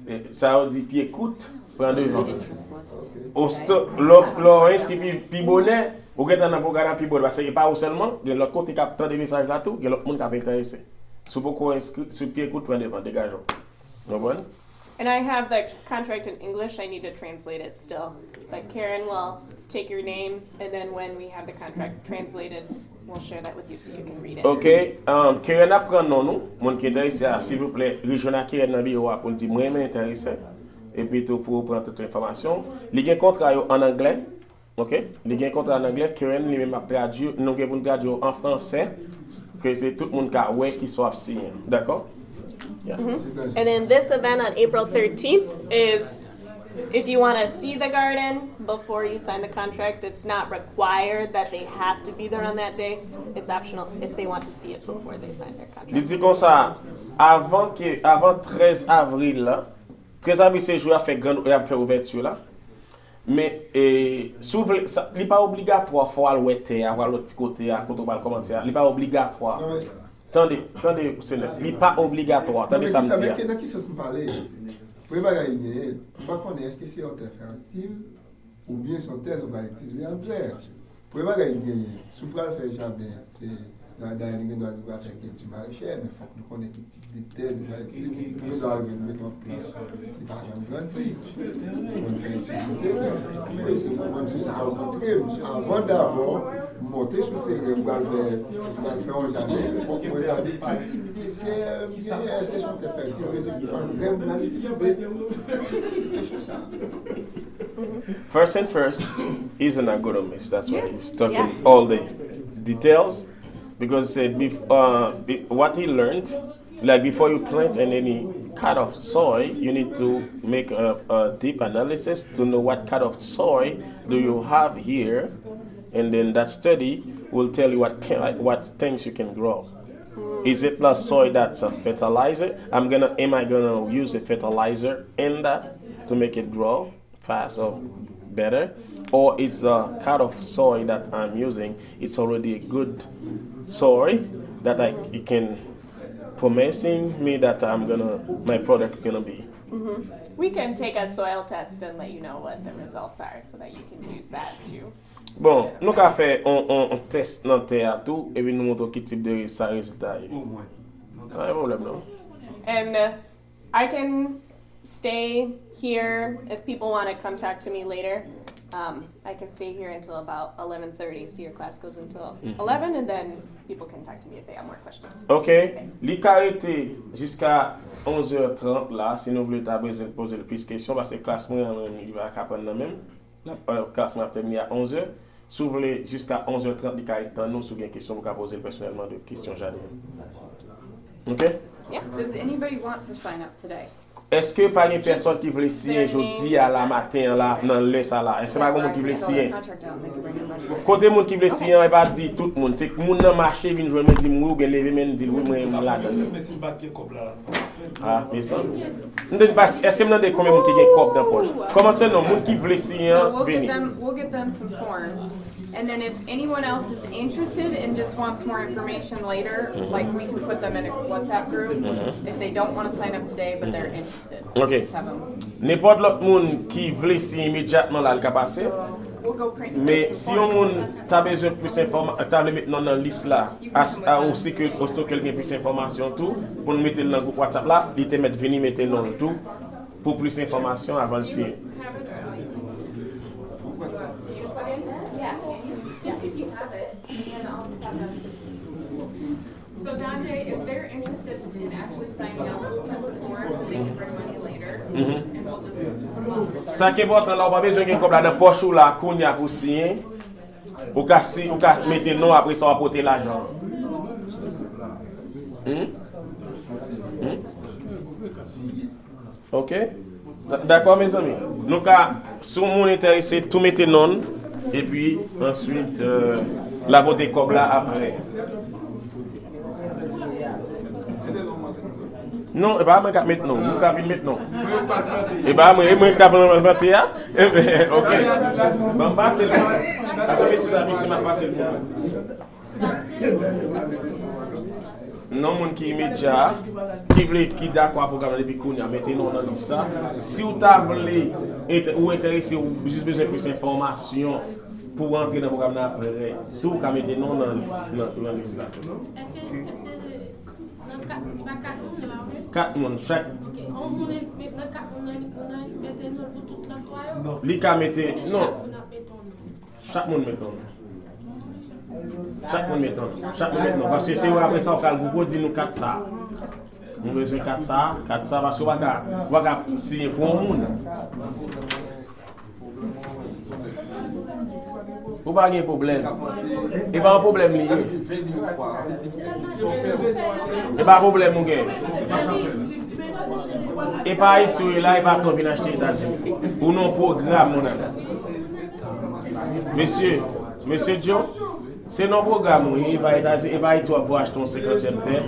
Et ça veut dire puis écoute, prends devant. Interest list. Au stop l'on inscrit puis bonnet, ou get dans programme puis bonnet parce que pas seulement, de l'autre côté capteur des messages là tout, il y a l'autre monde qui a intéressé. Si beaucoup inscrit sur puis écoute prends devant dégageons. Comprends? And I have the contract in English. I need to translate it still. But Karen will take your name, and then when we have the contract translated, we'll share that with you so you can read it. OK, Karen apprend non nous, mon qui est intéressé, s'il vous plaît, rejoignez Karen dans bureau pour dire moi intéressé et puis tout pour prendre toute l'information. Il y a un contrat en anglais. OK? Il y a un contrat en anglais, Karen lui-même a traduit, nous avons traduit en français que tout le monde qui soit signé. D'accord? Yeah. And then this event on April 13th is if you want to see the garden before you sign the contract, it's not required that they have to be there on that day. It's optional if they want to see it before they sign their Il contract. dit comme ça, avant 13 avril là, 13 avril c'est jour à faire grande à faire ouverture là. Mais il n'est pas obligatoire faut aller ouetter à l'autre côté à côté on va commencer. Il n'est pas obligatoire. Attendez, Seigneur, il n'est pas obligatoire. Attendez ça me dit. Dans qui ça se parle? Pour bagaille gagner, on va connaître est-ce que c'est en terre fertile ou bien son terre on va utiliser en terre. Pour bagaille gagner, si on va faire jardin, c'est dans les doit faire quelques maraîchers, mais il faut que nous connaissions quel type de terre nous va utiliser, nous doit mettre en place. Il par exemple grandir. Même si ça a montré, avant d'abord monter sur le terrain, on va faire un jardin, il faut qu'on regarde quel type de terre, est-ce que son terre fertile, est-ce qu'on va l'utiliser. C'est ça. First and first, he's an agronomist. That's what he's talking all the details. Because what he learned, like before you plant in any kind of soil, you need to make a deep analysis to know what kind of soil do you have here, and then that study will tell you what things you can grow. Is it the soil that's a fertilizer? Am I gonna use a fertilizer in that to make it grow fast or better? Or it's the kind of soil that I'm using, it's already a good soil that it can promising me that my product gonna be. Mm-hmm. We can take a soil test and let you know what the results are so that you can use that too. Bon, nous avons fait un test dans terre tout et puis nous montrons quel type de résultat. Pas de problème non. And I can stay here if people want to come talk to me later. I can stay here until about 11:30. So your class goes until 11, and then people can talk to me if they have more questions. Ok. Li ka été jusqu'à 11h30 là, si nous voulons poser plus de questions, parce que le classement il va capable dans même. Le classement terminé à 11h. Si vous voulez jusqu'à 11h30, il ka être nous si vous avez des questions, vous pouvez poser personnellement de questions jardin. Ok? Yeah. Does anybody want to sign up today? Est-ce que pas une personne qui veut signer jeudi à la matin là dans le ça là? Est-ce que pas quelqu'un qui veut signer? Côté monde qui veut signer, on pas dire tout le monde, c'est que monde dans marché vient joindre dit moi ou bien lever men dit oui moi là. Mais si pas bien comme là. Ah, mais ça. Est-ce que vous avez combien de monde qui gagne cop dans poche? Comment c'est non monde qui veut signer venir? We'll get them some forms. And then if anyone else is interested and just wants more information later, like we can put them in a WhatsApp group if they don't want to sign up today but they're interested. Okay. Just have them. N'importe l'autre monde qui veut signer immédiatement là le capable passer. We'll go print Mais some si on forms. a besoin de plus d'informations, tu as le mettre dans la liste là, aussi que quelqu'un plus d'informations tout, pour nous mettre dans le groupe WhatsApp là, il te met venir mettre dans le tout pour plus d'informations avant de signer. So Dante, if they're interested in actually signing up, we'll print the forms and they can bring money later. And we'll just Ça qui est important là, on pas besoin de comme là dans poche ou là, qu'on y a pour signer. Ou ka mettre non après ça on va porter l'argent. OK? D'accord mes amis. Nous si on est intéressé tout mettre non et puis ensuite la porter comme là après. Non, et pas moi mettre non, nous ka mettre non. Et pas moi ka mettre ya. OK. Bon passer le. Attendez si ça m'a passer le. Non moun qui immédiat qui d'accord pour garder depuis qu'on a mettez non dans ça. Si vous voulez ou intéressé ou juste besoin de plus d'informations pour entrer dans le programme après, tout vous mettez non dans la liste là. Quatre moun chaque. Li ka mette non. Chaque monde met non. Chaque monde met non. Parce que c'est après ça on va dire nous 4 ça. Nous besoin 4 ça parce que on va signer pour un monde. Ou pas de problème. Et pas un problème lié. Et pas un problème mon gars. Et pas Haïti là, et pas toi venir acheter États-Unis. Ou non programme mon ami. Monsieur Joe, C'est non programme, il va être pour acheter un 50e terre,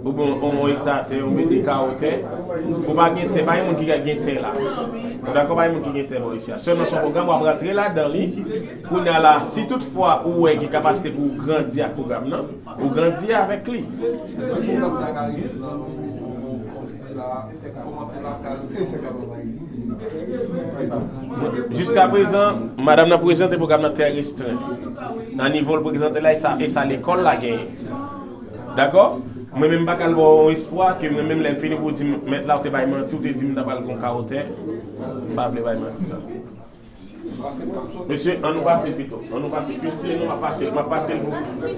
ou bon, on hectare terre, on met des carottes terre, pour pas gagner terre, pas un monde qui gagne terre là. D'accord, pas un monde qui gagne terre ici. Seulement son programme va rentrer là dans lui, qu'on a là, si toutefois ou est capacité pour grandir le programme, non, ou grandir avec lui. Jusqu'à présent, madame n'a présenté le programme très restreint. À niveau le présenté là, et ça l'école la gagne. D'accord? Moi même pas avoir espoir que moi même l'infini pour dire mettre là où tu vas mentir ou te dire n'a pas le caractère. Pas vouloir mentir ça. Monsieur, on nous passe plutôt. On nous passe ici, on va passer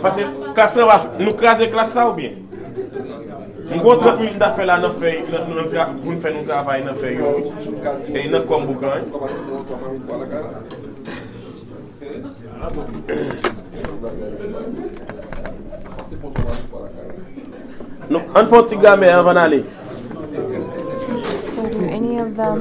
parce que classe là nous craser classe là ou bien. On a 30 minutes d'affaires là, pour nous faire notre travail, nous faire et nous comme boucan. Donc, on fait un petit gamin avant d'aller. So do any of them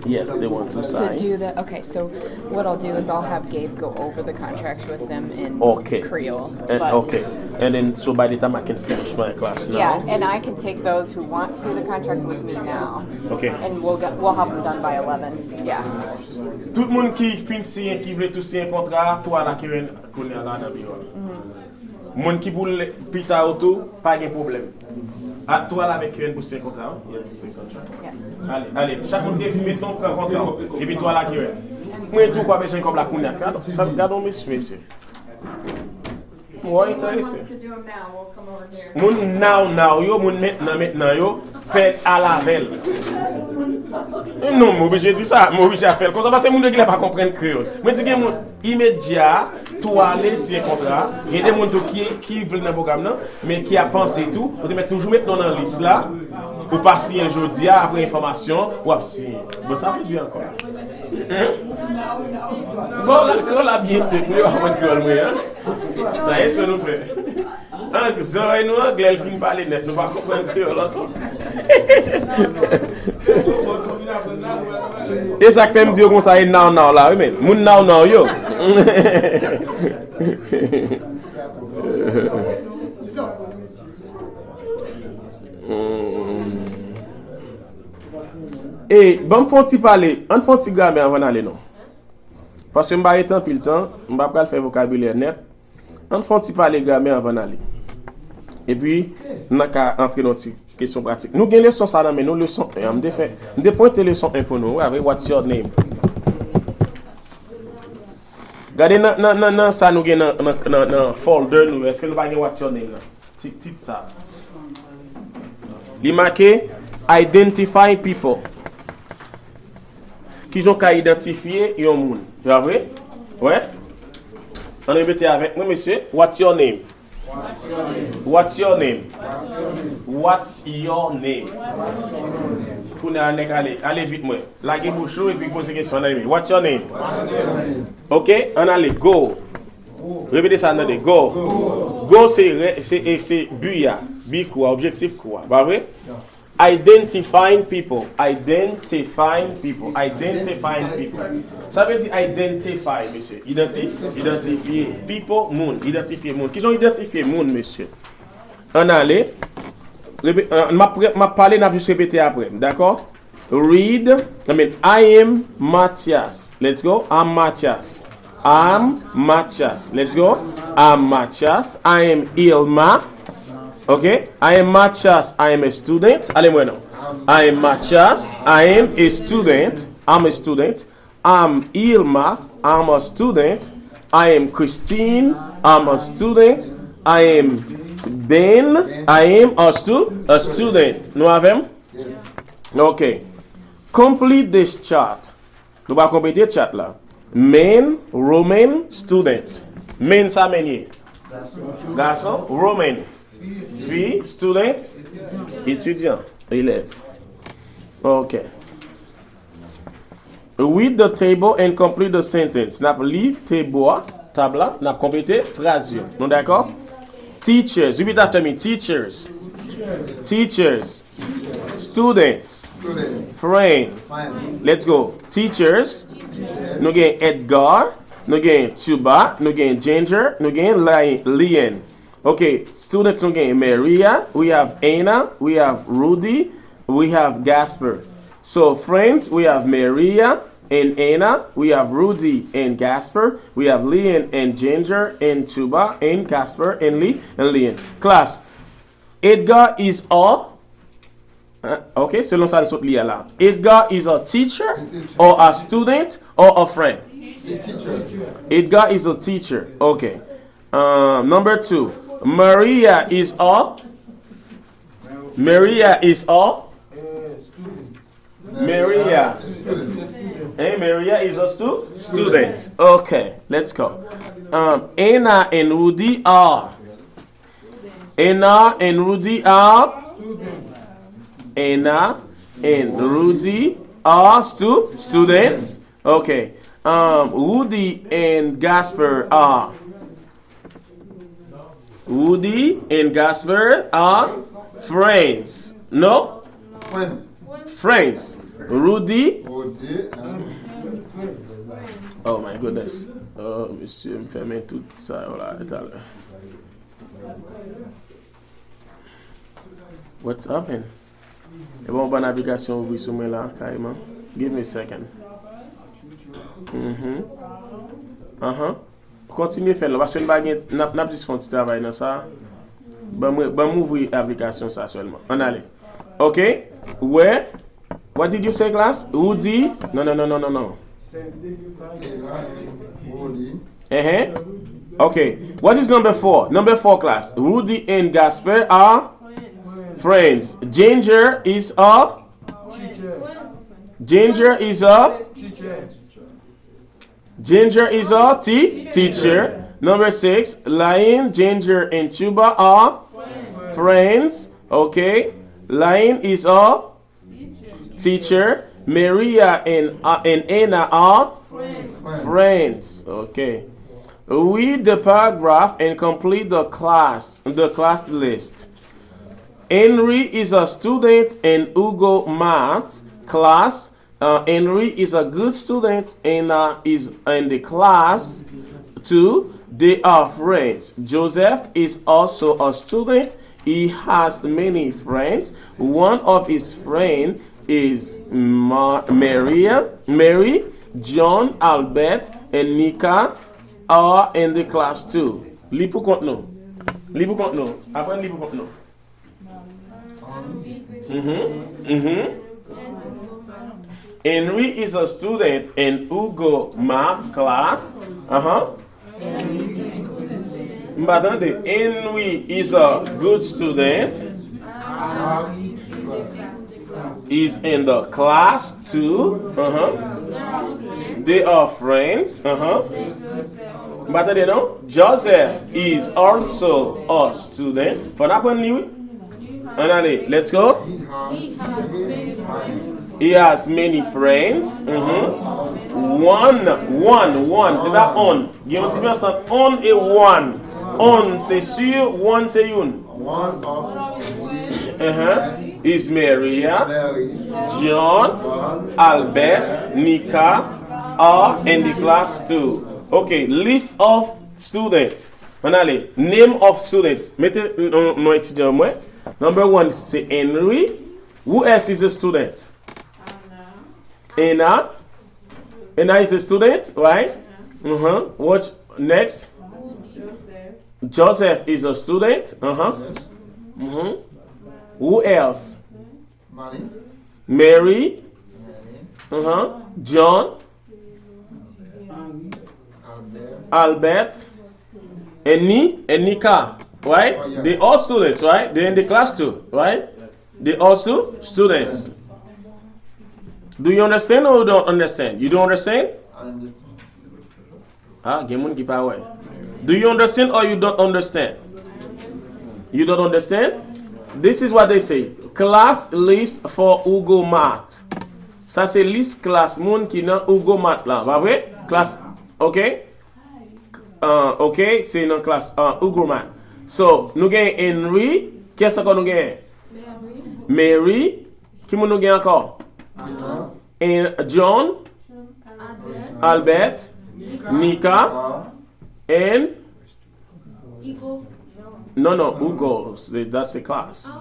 Yes, they want to to sign. do the? Okay, so what I'll do is I'll have Gabe go over the contract with them in Okay. Creole. And, but- okay. And then, so by the time I can finish my class now. Yeah, and I can take those who want to do the contract with me now, Okay. and we'll have them done by 11. Yeah. Tout le monde qui finit signer, qui veut tout signer un contrat, toi là qui vient connaître là dans le bureau. Monde qui pour plus tard autour, pas de problème. À toi là avec qui vient pour signer un contrat, il y a 5 contrats. Yeah. Allez, chaque monde qui met ton contrat. Et puis toi là qui vient. Moi tout quoi besoin comme la connaître. Ça regarde monsieur. Moi intéressé. Moun now yo, moun maintenant yo, fait à la veille. Non, moi obligé de dire ça, moi obligé à faire comme ça parce que moun qui ne pas comprendre créole. Moi dis que moun immédiat tout aller signer contrat, il y a des moun qui veulent dans le programme non, mais qui a pensé tout, faut mettre toujours maintenant dans la liste là ou pas signer aujourd'hui après information ou à signer. Bon ça veut dire encore. Bon là bien c'est pour avoir créole moi. Ça est ce que nous faisons. Ça nous anglais il finit parler net, nous pas comprendre créole encore. Et ça que me dire comme ça now là, oui mais moun now yo. Et bon me font-il parler, on font-il grammaire avant d'aller non. Parce que m'ba étant pile temps, m'ba pas faire vocabulaire net. On font-il parler grammaire avant d'aller. Et puis n'a qu'à entrer dans une question pratique. Nous gagnons leçon ça mais nous leçon 1, on fait des points leçon 1 pour nous avec what's your name. Regardez non ça nous gagne dans folder nous est-ce que nous pas gagne what's your name là. Tit ça. Il marqué identify people. Qui ont qu'à identifier un monde. Tu vois vrai? Ouais. On répète avec moi monsieur, what's your name? What's your name? What's your name? Allez vite moi. Lagez bouchon et puis posez question à What's your name? OK, on allez go. Répétez ça dans go. Go c'est buya, bi quoi, objectif quoi. Pas vrai? Identifying people. Ça veut dire identify, monsieur. Identifier. People, monde. Identifier monde. Qui ont identifié monde, monsieur? On allait. Ma parler, n'a juste répété après. D'accord? Read. I am Matthias. Let's go. I'm Matthias. Let's go. I'm Matthias. I am Ilma. Okay, I am Matthias. I am a student. Allez, moi non. I am Matthias. I am a student. I'm a student. I'm Ilma. I'm a student. I am Christine. I'm a student. I am Ben. I am a student. Nous avons? Yes. Okay. Complete this chart. Nous allons compléter le chart là. Men, Roman, student. Men, ça mène. Garçon, Roman. Fille, student, étudiant, élève. Okay. Read the table and complete the sentence. N'a li table, tabla, n'a complété phrase. Non d'accord? Teachers, repeat after me. Teachers. Students. Friend. Let's go. Teachers. Nous avons Edgar. nous gagnons Tuba, nous gagnons Ginger, nous gagnons Lian. Okay, students nous gagnons Maria, we have Anna, we have Rudy, we have Gasper. So friends, we have Maria and Anna, we have Rudy and Gasper, we have Lian and Ginger and Tuba and Gasper and Lee and Lian. Class, Edgar is a okay, selon ça les autres liés là. Edgar is a teacher or a student or a friend. Edgar is a teacher. Okay. Number 2. Maria is a Maria. Hey, Maria is a student. Okay, let's go. Anna and Rudy are. Anna and Rudy are. Anna and Rudy are students. Okay. Rudy and Gasper are. Rudy and Gasper are friends. No? Friends. Rudy. Oh my goodness. Oh, monsieur, me fait mettre tout ça. Voilà, what's happening? Et bon, bonne navigation ouvrir sur moi là, carrément. Give me a second. Continuez à faire là, parce que nous n'avons plus fait de travail dans ça. Bon, ouvrir l'application ça seulement. On allait. Ok? Where? What did you say, class? Rudy? No. Okay. What is number 4? Number 4, class. Rudy and Gasper are friends. Ginger is a teacher. Number 6, Lion, Ginger, and Tuba are friends. Okay. Lion is a teacher. Maria and Anna are friends. Okay. Read the paragraph and complete the class list. Henry is a student in Hugo Maths class. Henry is a good student and is in the class too. They are friends. Joseph is also a student. He has many friends. One of his friends is Mary, John, Albert, and Nika are in the class too. Li pou kont nou. Apren li pou kont nou. Henry is a student in Hugo Math class. Henry is a good student. Is in the class too. They are friends. But you know, Joseph is also a student. For that one, let's go. He has many friends. One. C'est that on. Il y a une différence entre on et one. On, c'est sûr. One, c'est une. Is Maria, John, Albert, Nika are in the class too. Okay, list of students. Allez, name of students. Mettez nos étudiants moi. Number 1, c'est Henry. Who else is a student? Anna. Anna is a student, right? What next? Joseph is a student. Who else? Mary. John. Albert. And Nika. Right? They all students, right? They're in the class too, right? They also students. Do you understand or don't understand? You don't understand? I understand. Do you understand or you don't understand? You don't understand? This is what they say. Class list for Hugo Math. Ça c'est liste classe monde qui dans Hugo Math là, pas vrai? Classe, OK? OK, c'est dans classe Hugo Math. So, nous gagnons Henry, qui est-ce qu'on nous gagne? Mary, qui nous gagne encore? And John, Albert, Nika, and Ego. no, Hugo. That's the class.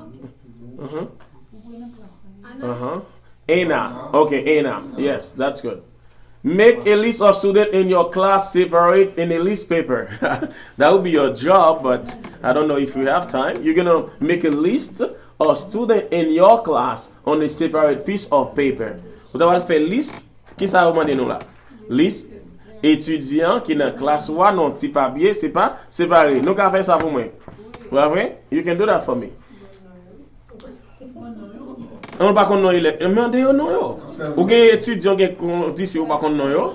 Anna. Anna. Okay, Anna. Yes, that's good. Make a list of students in your class, separate in a list paper. That would be your job, but I don't know if you have time. You're gonna make a list of students in your class on a separate piece of paper. Vous allez faire liste. Qui ça demande nous là? Liste étudiants qui dans classe 1 non petit papier, c'est pas séparé. Nous qu'à faire ça pour moi. Vous avez? You can do that for me. On pas qu'on non il est. Demandez non yo. Ou gen étudiant qui dit ou pas qu'on non yo.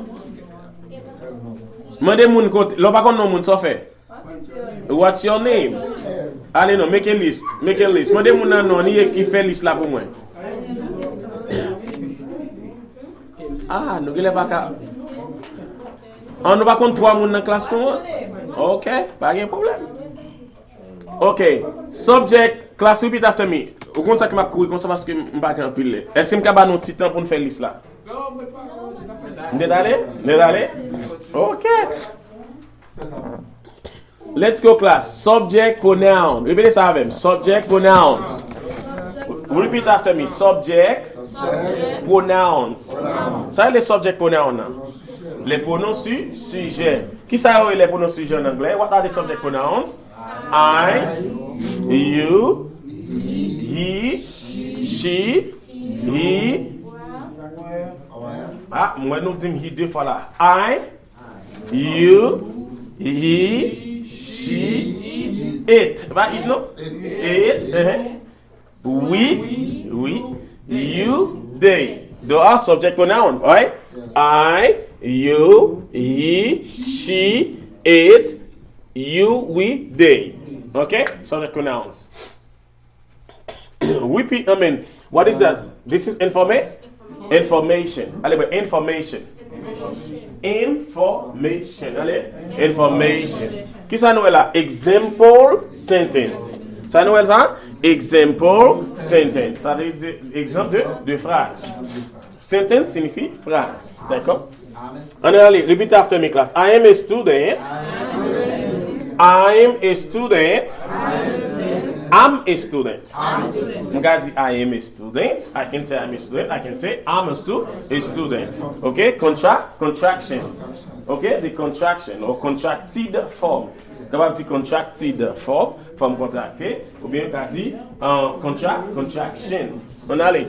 Demandez moun côté, lo pas qu'on non moun ça fait. What's your name? Allez non, make a list. Make a list. Demandez moun nan non qui fait liste là pour moi. Ah, nous gele pas ka. On nous pas contre 3 moun dans classe non. OK, pas de problème. OK, subject class repeat after me. Ou kon ça que m'a courir comme ça parce que m'pa kan pile. Est-ce que m'ka ba non petit temps pour nous faire liste là? D'aller? OK. Let's go class. Subject pronoun. Répétez ça avec moi. Subject pronouns. Repeat after me. Subject pronouns. Ça les subject pronouns. Les pronoms sujet. Qui ça les pronoms sujet en anglais? What are the subject pronouns? I, you, he, she, he. Ah, moi nous disons he deux fois là. I, you, he, she, it. Bah, it no? It. We, you, they. Those are subject pronouns, right? I, you, he, she, it, you, we, they. Okay? Subject pronouns. Repeat, what is that? This is information. Allez, information. Allez, information. Qui ça nous est là? Example sentence. Ça nous est là? Example sentence. Ça veut dire exemple de phrase. Sentence signifie phrase. D'accord? Allez, repeat after me, class. I am a student. I'm a student. I am a student. I can say I'm a student. I can say I'm a student. Okay? Contraction. Okay? The contraction or contracted form. D'abord, c'est contracted form contracté. Ou bien, on dit contraction. On allez.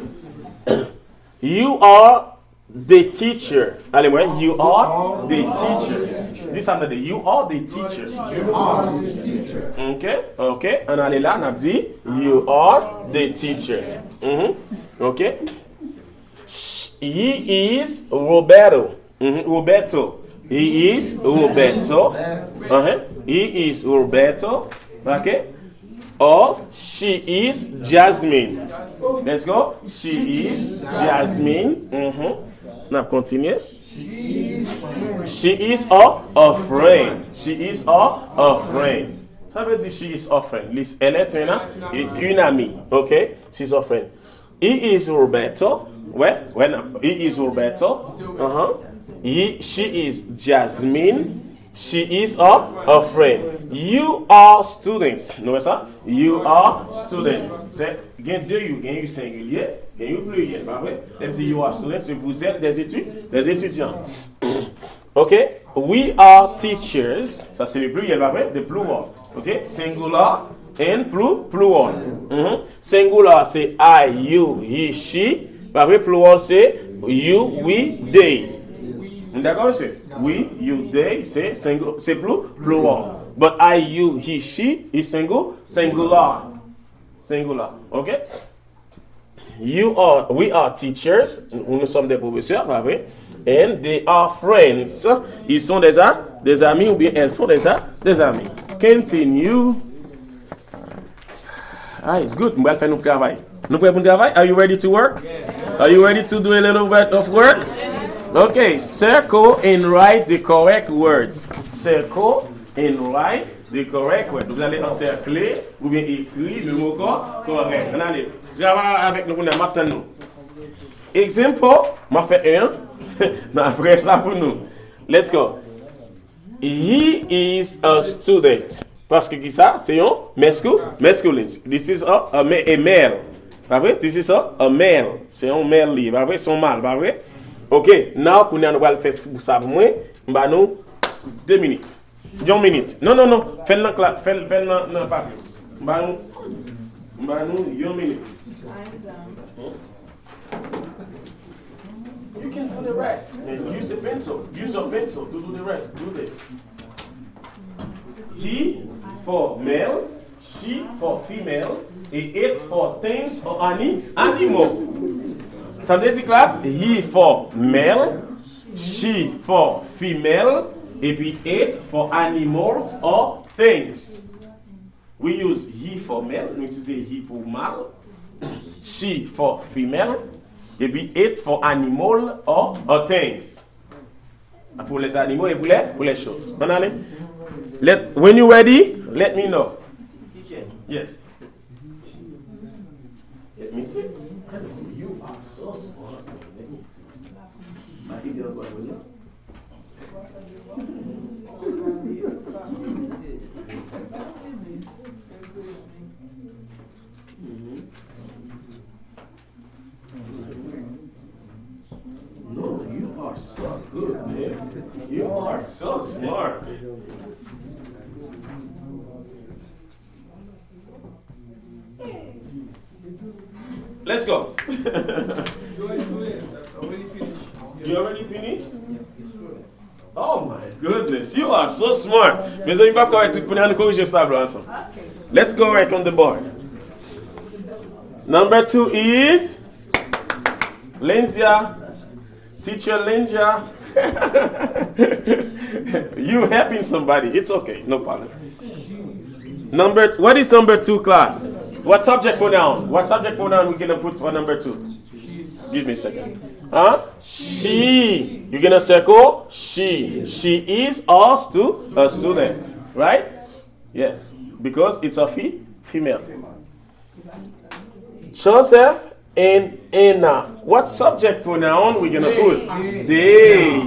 You are the teacher. Allez, moi, you are the teacher. Dis ça, you are the teacher. Okay. On allait là, on a dit, you are the teacher. Okay. He is Roberto. Roberto. He is Roberto. He is Roberto. Okay. Or she is Jasmine. Let's go. She is Jasmine. Now continue. She is a friend. She is a friend. Ça veut dire she is a friend. Elle est une amie. Okay? She's a friend. He is Roberto. He is Roberto. She is Jasmine. She is a friend. You are students. Vous voyez ça? You are students. C'est gain deux you, gain you singulier, gain you pluriel, pas vrai? Elle dit you are students, vous êtes des étudiants. Okay? We are teachers. Ça c'est le pluriel, pas vrai? The plural. Okay? Singular and plural. Singular c'est I, you, he, she. Pas vrai? Plural c'est you, we, they. D'accord, monsieur? We, you, they, c'est plural. But I, you, he, she is singular. Okay? We are teachers. Nous sommes des professeurs, pas vrai? And they are friends. Ils sont des amis ou bien elles sont des amis. Continue. It's good. Nous allons faire notre travail. Nous prêts pour le travail? Are you ready to work? Are you ready to do a little bit of work? Okay, circle and write the correct words. Circle and write the correct words. Vous allez encercler ou bien écrire le mot correct. Allez, travaillez avec nous maintenant. Exemple, m'a fait un. Mais après ça pour nous. Let's go. He is a student. Parce que qui ça? C'est un masculine. This is a male. Pas vrai? This is a male. C'est un male li. Pas vrai? Son mâle. Pas vrai? Ok. Now, qu'on a nous va faire ça pour moi. Bah nous 2 minutes. 1 minute. Non. Fais le papier. Bah nous 1 minute. You can do the rest. Use a pencil. Use your pencil to do the rest. Do this. He for male, she for female, et it for things or animal. Ça veut dire classe, he for male, she for female, et puis it for animals or things. We use he for male, nous utilisons he pour mâle, she for female, et puis it for animal or things. Pour les animaux et pour les choses. On allez? When you're ready, let me know. Yes. Let me see. You are so smart. Let me see. No, you are so good, man. You are so smart. Let's go. You already finished? Oh my goodness, you are so smart. Let's go right on the board. Number 2 is Lindsay. Teacher Lindsay. You helping somebody. It's okay, no problem. What is number 2 class? What subject pronoun? What subject pronoun we're gonna put for number 2? Give me a second. Huh? She. You're gonna circle she. She is a student, right? Yes, because it's a female. Joseph and Anna. What subject pronoun we're gonna put? They.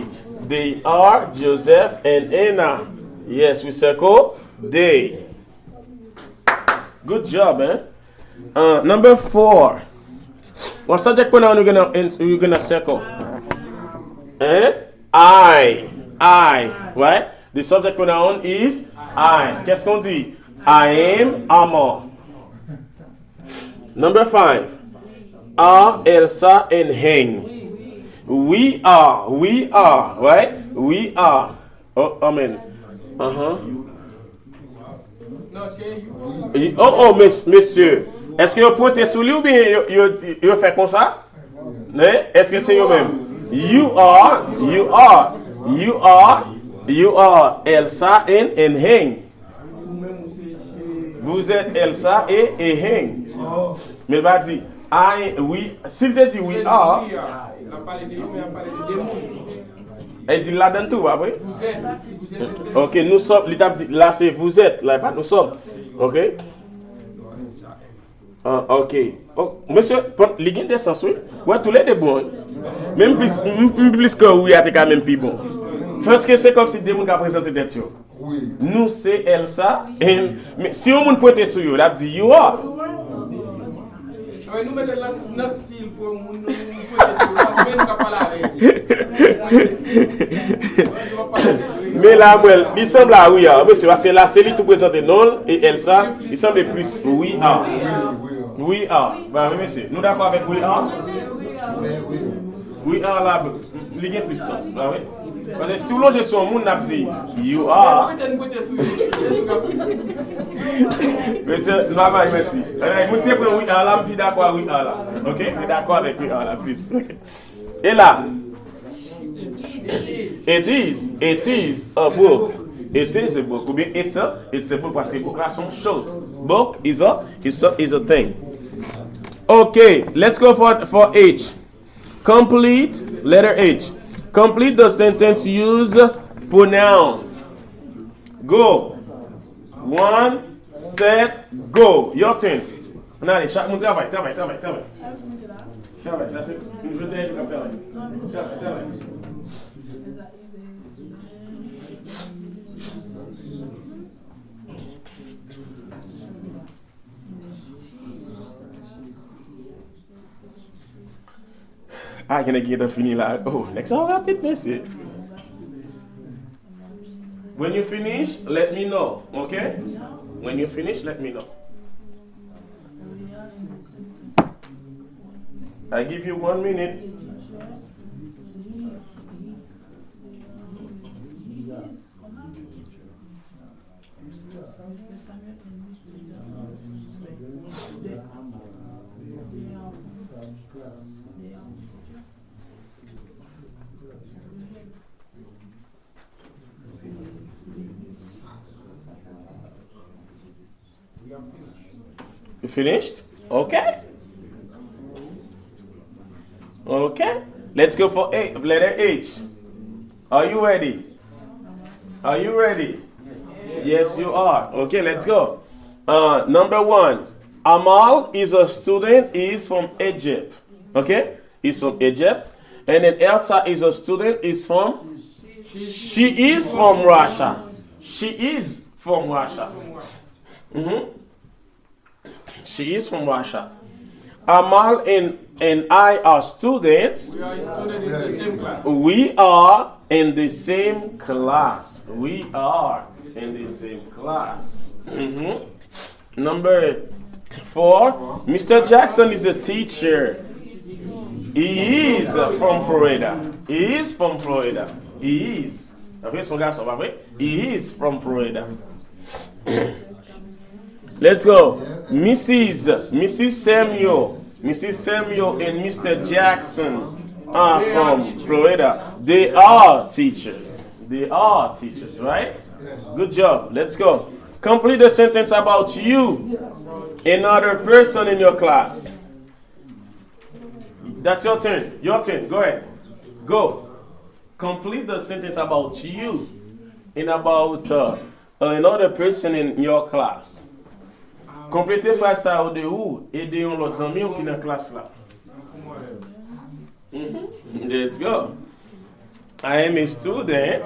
They are Joseph and Anna. Yes, we circle they. Good job, eh? Number 4. What subject pronoun we're gonna circle? I. Right? The subject pronoun is I. Qu'est-ce qu'on dit? I am Amor. Number 5. Are Elsa and Heng. We are. Right? We are. Oh, amen. Monsieur. Est-ce que vous pointez sur lui ou bien vous faites comme ça? Est-ce que c'est vous-même? You are Elsa and Heng. Vous êtes Elsa et Heng. Mais il va dire, s'il te dit we are, elle dit là-dedans tout, oui? Ok, nous sommes, l'étape dit, là c'est vous êtes, là pas nous sommes. Ok? Ok. Oh, monsieur, les gains de sens, oui? Ouais, tous les deux bons. Même plus que oui, c'est quand même plus bon. Parce que c'est comme si des gens ont présenté des choses. Nous, c'est Elsa. Mais si on peut pointer sur vous, là, dit you are. Nous mettons dans style pour nous mais là, il semble à oui, monsieur, parce que là, c'est lui tout présenté non et Elsa, il semble plus we are. We are. Bah, monsieur, nous d'accord avec we are? We are là, il y a plus sens, là, oui. Parce que si vous logez sur un monde, on dit you are. Monsieur, maman, merci. Vous êtes pour we are là, puis d'accord we are là. Ok? Vous d'accord avec we are là, plus. Et là, it is a book. It is a book. Ou bien it's a book parce que book là sont choses. Book is a thing. Okay, let's go for H. Complete letter H. Complete the sentence. Use pronouns. Go. 1, set, go. Your turn. Allez, chaque monde travaille. Travaille, ça c'est une vedette qui travaille. Ah, gonna get a fini là. Oh, next time I'll rapid message. When you finish, let me know, okay? When you finish, let me know. I give you 1 minute. You finished? Okay. Okay. Let's go for A, letter H. Are you ready? Are you ready? Yes, you are. Okay, let's go. Number 1. Amal is a student. He is from Egypt. Okay? He's from Egypt. And then Elsa is a student. She is from Russia. She is from Russia. She is from Russia. Amal and I are students. We are in the same class. We are in the same class. Number 4. Mr. Jackson is a teacher. He is from Florida. He is from Florida. He is. He is from Florida. Let's go. Mrs. Samuel and Mr. Jackson are from Florida. They are teachers. They are teachers, right? Good job. Let's go. Complete the sentence about you, another person in your class. That's your turn. Your turn. Go ahead. Go. Complete the sentence about you and about another person in your class. Complétez phrase ça au de où et de l'autre ami qui dans classe là. Let's go. I am a student.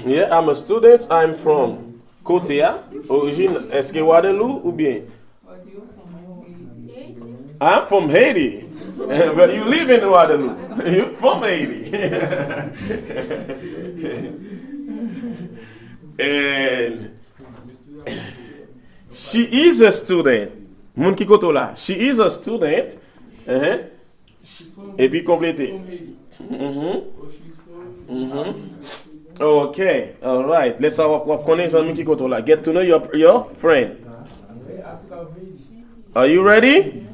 Yeah, I'm a student. I'm from Kotea. Origine, est-ce que Waterloo ou bien? I'm from Haiti. But you live in Waterloo. You're from Haiti. And she is a student. Moun ki koto la. She is a student. Et puis compléter. Okay. All right. Let's have what connaît zami ki koto la. Get to know your friend. Are you ready?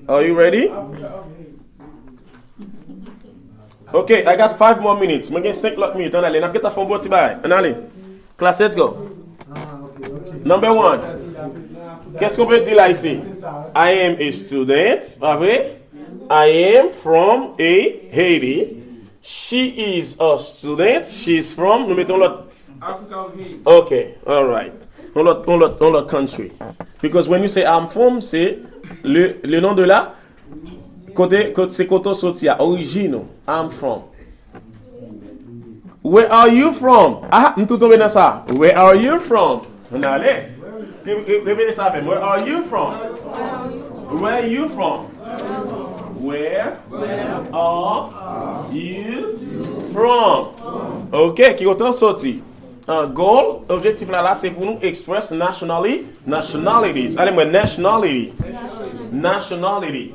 Are you ready? Okay, I got 5 more minutes. Mwen gen 5 lot minutes. An ale, nap get a fon bo ti bay. An ale. Class, let's go. Number 1. Qu'est-ce qu'on peut dire là ici? I am a student. Pas vrai? I am from Haiti. She is a student. She's from. Nous mettons l'autre. Africa of Haiti. Okay, all right. On l'autre country. Because when you say I'm from, c'est le nom de la côté c'est koto sotia original. I'm from. Where are you from? Ah, m'tou tombe dans ça. Where are you from? On allait. Répétez ça avec. Where are you from? Where are you from? Where are you from? Ok, qui autant sorti. Un goal, objectif là, c'est pour nous express nationalities. Allez, moi, nationality. Nationality.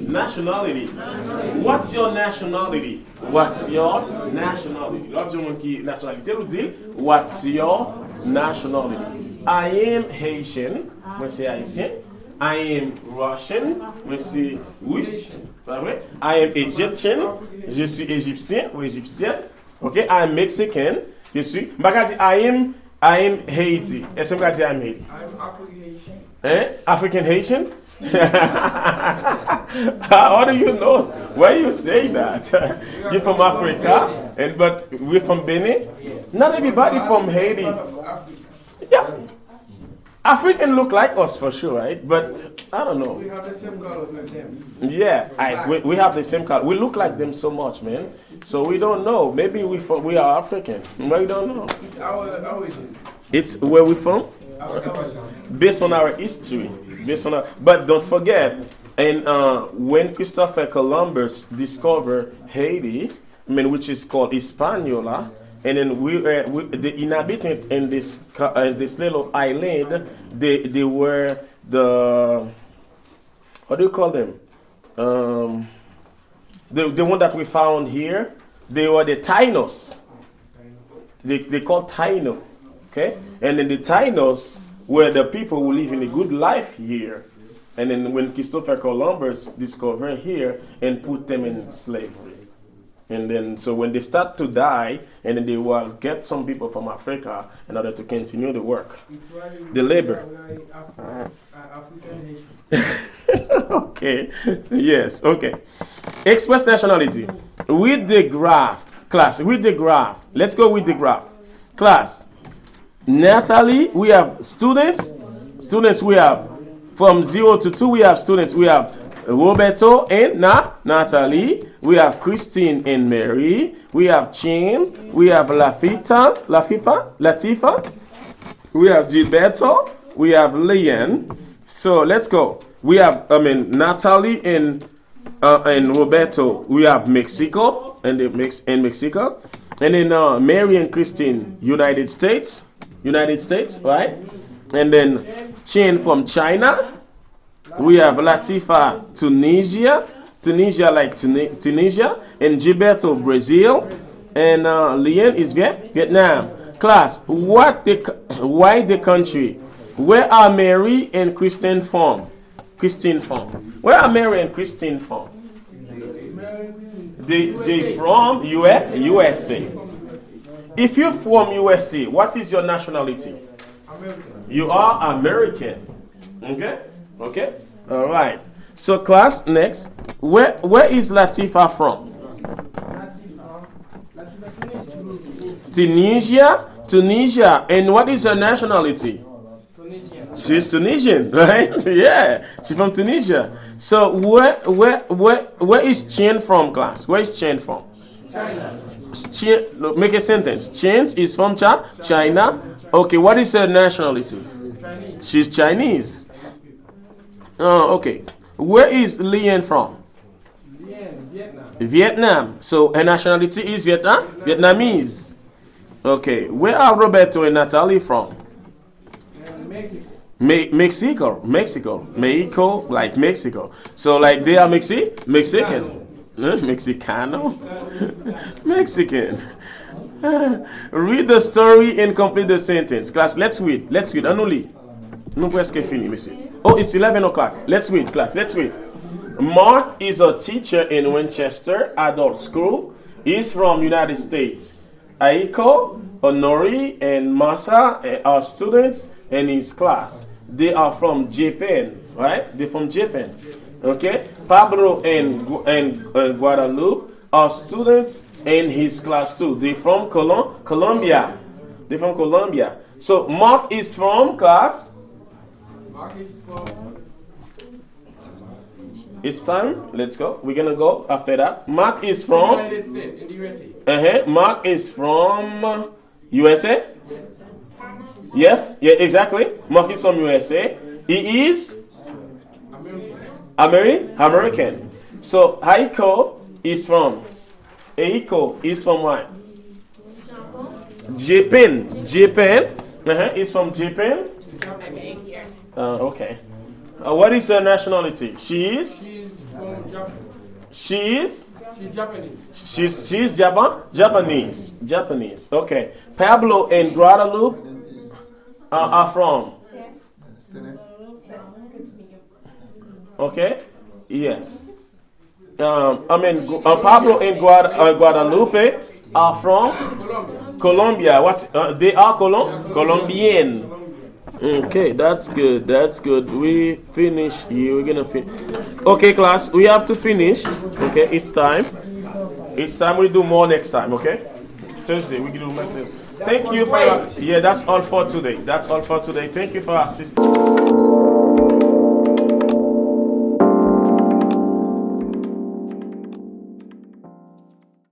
Nationality. What's your nationality? What's your nationality? L'objet qui nationalité nous dit, what's your nationality? I am Haitian. Moi, c'est Haïtien. I am Russian. Moi, c'est Russe. I am Egyptian. Je suis égyptien ou égyptienne. Ok, I am Mexican. Je suis. I am Haiti. Est-ce que je dis I am Haiti? I'm African Haitian. Hein? African Haitian? How do you know? Why you say that? You're from Africa, but we're from Benin. Not everybody from Haiti. Yeah. African look like us for sure, right? But I don't know. We have the same color like them. Yeah, we have the same color. We look like them so much, man. So we don't know. Maybe we are African. We don't know. It's our origin. It's where we from? based on our history, but don't forget, and when Christopher Columbus discovered Haiti, I mean, which is called Hispaniola, and then the inhabitants in this little island, they were the, what do you call them? The one that we found here, they were the Tainos. They call Taino, okay? And then the Tainos were the people who live in a good life here. And then when Christopher Columbus discovered here and put them in slavery. And then, so when they start to die, and then they will get some people from Africa in order to continue the work, the labor. Okay, yes, okay. Express nationality. With the graph, class, with the graph. Let's go with the graph. Class, Natalie, we have students. Students, we have from 0 to 2, we have students. We have Roberto and Natalie. We have Christine and Mary. We have Chin. We have Latifa. We have Gilberto. We have Leon. So let's go. We have, Natalie and Roberto. We have Mexico and Mexico. And then Mary and Christine, United States, right? And then Chin from China. We have Latifa, Tunisia, like Tunisia, and Gilberto, Brazil, and Leon is Vietnam. Class, why the country? Where are Mary and Christine from? Where are Mary and Christine from? They from USA. If you're from USA, what is your nationality? You are American. Okay? All right. So class, next. Where is Latifa from? Tunisia. And what is her nationality? She's Tunisian, right? Yeah, she's from Tunisia. So where is Chen from, class? Where is Chen from? China. Look, make a sentence. Chen is from China. Okay, what is her nationality? She's Chinese. Oh, okay. Where is Lian from? Vietnam. So her nationality is Vietnamese. Okay. Where are Roberto and Natalie from? Mexico, like Mexico. So like they are Mexican. Mexicano? Mexican. Read the story and complete the sentence. Class, let's read. Anuli. Nous presque fini, monsieur. Oh, it's 11 o'clock. Let's read, class. Let's read. Mark is a teacher in Winchester Adult School. He's from United States. Aiko, Honori, and Masa are students in his class. They are from Japan, right? They're from Japan. Okay? Pablo and Guadalupe are students in his class too. They're from Colombia. So Mark is from class. It's time. Let's go. We're gonna go after that. Mark is from United States in the USA. Mark is from USA. Yes. Yeah. Exactly. Mark is from USA. He is American. So Aiko is from what? Japan. Is from Japan. Okay. What is her nationality? She's Japanese. Okay. Pablo and Guadalupe are from. Okay. Yes. Pablo and Guadalupe are from Colombia. They are Colombian. Okay, that's good. We finish here. We're gonna finish. Okay, class, we have to finish. Okay, it's time. We do more next time. Okay, Thursday we can do more. Thank you for that's all for today. Thank you for assisting.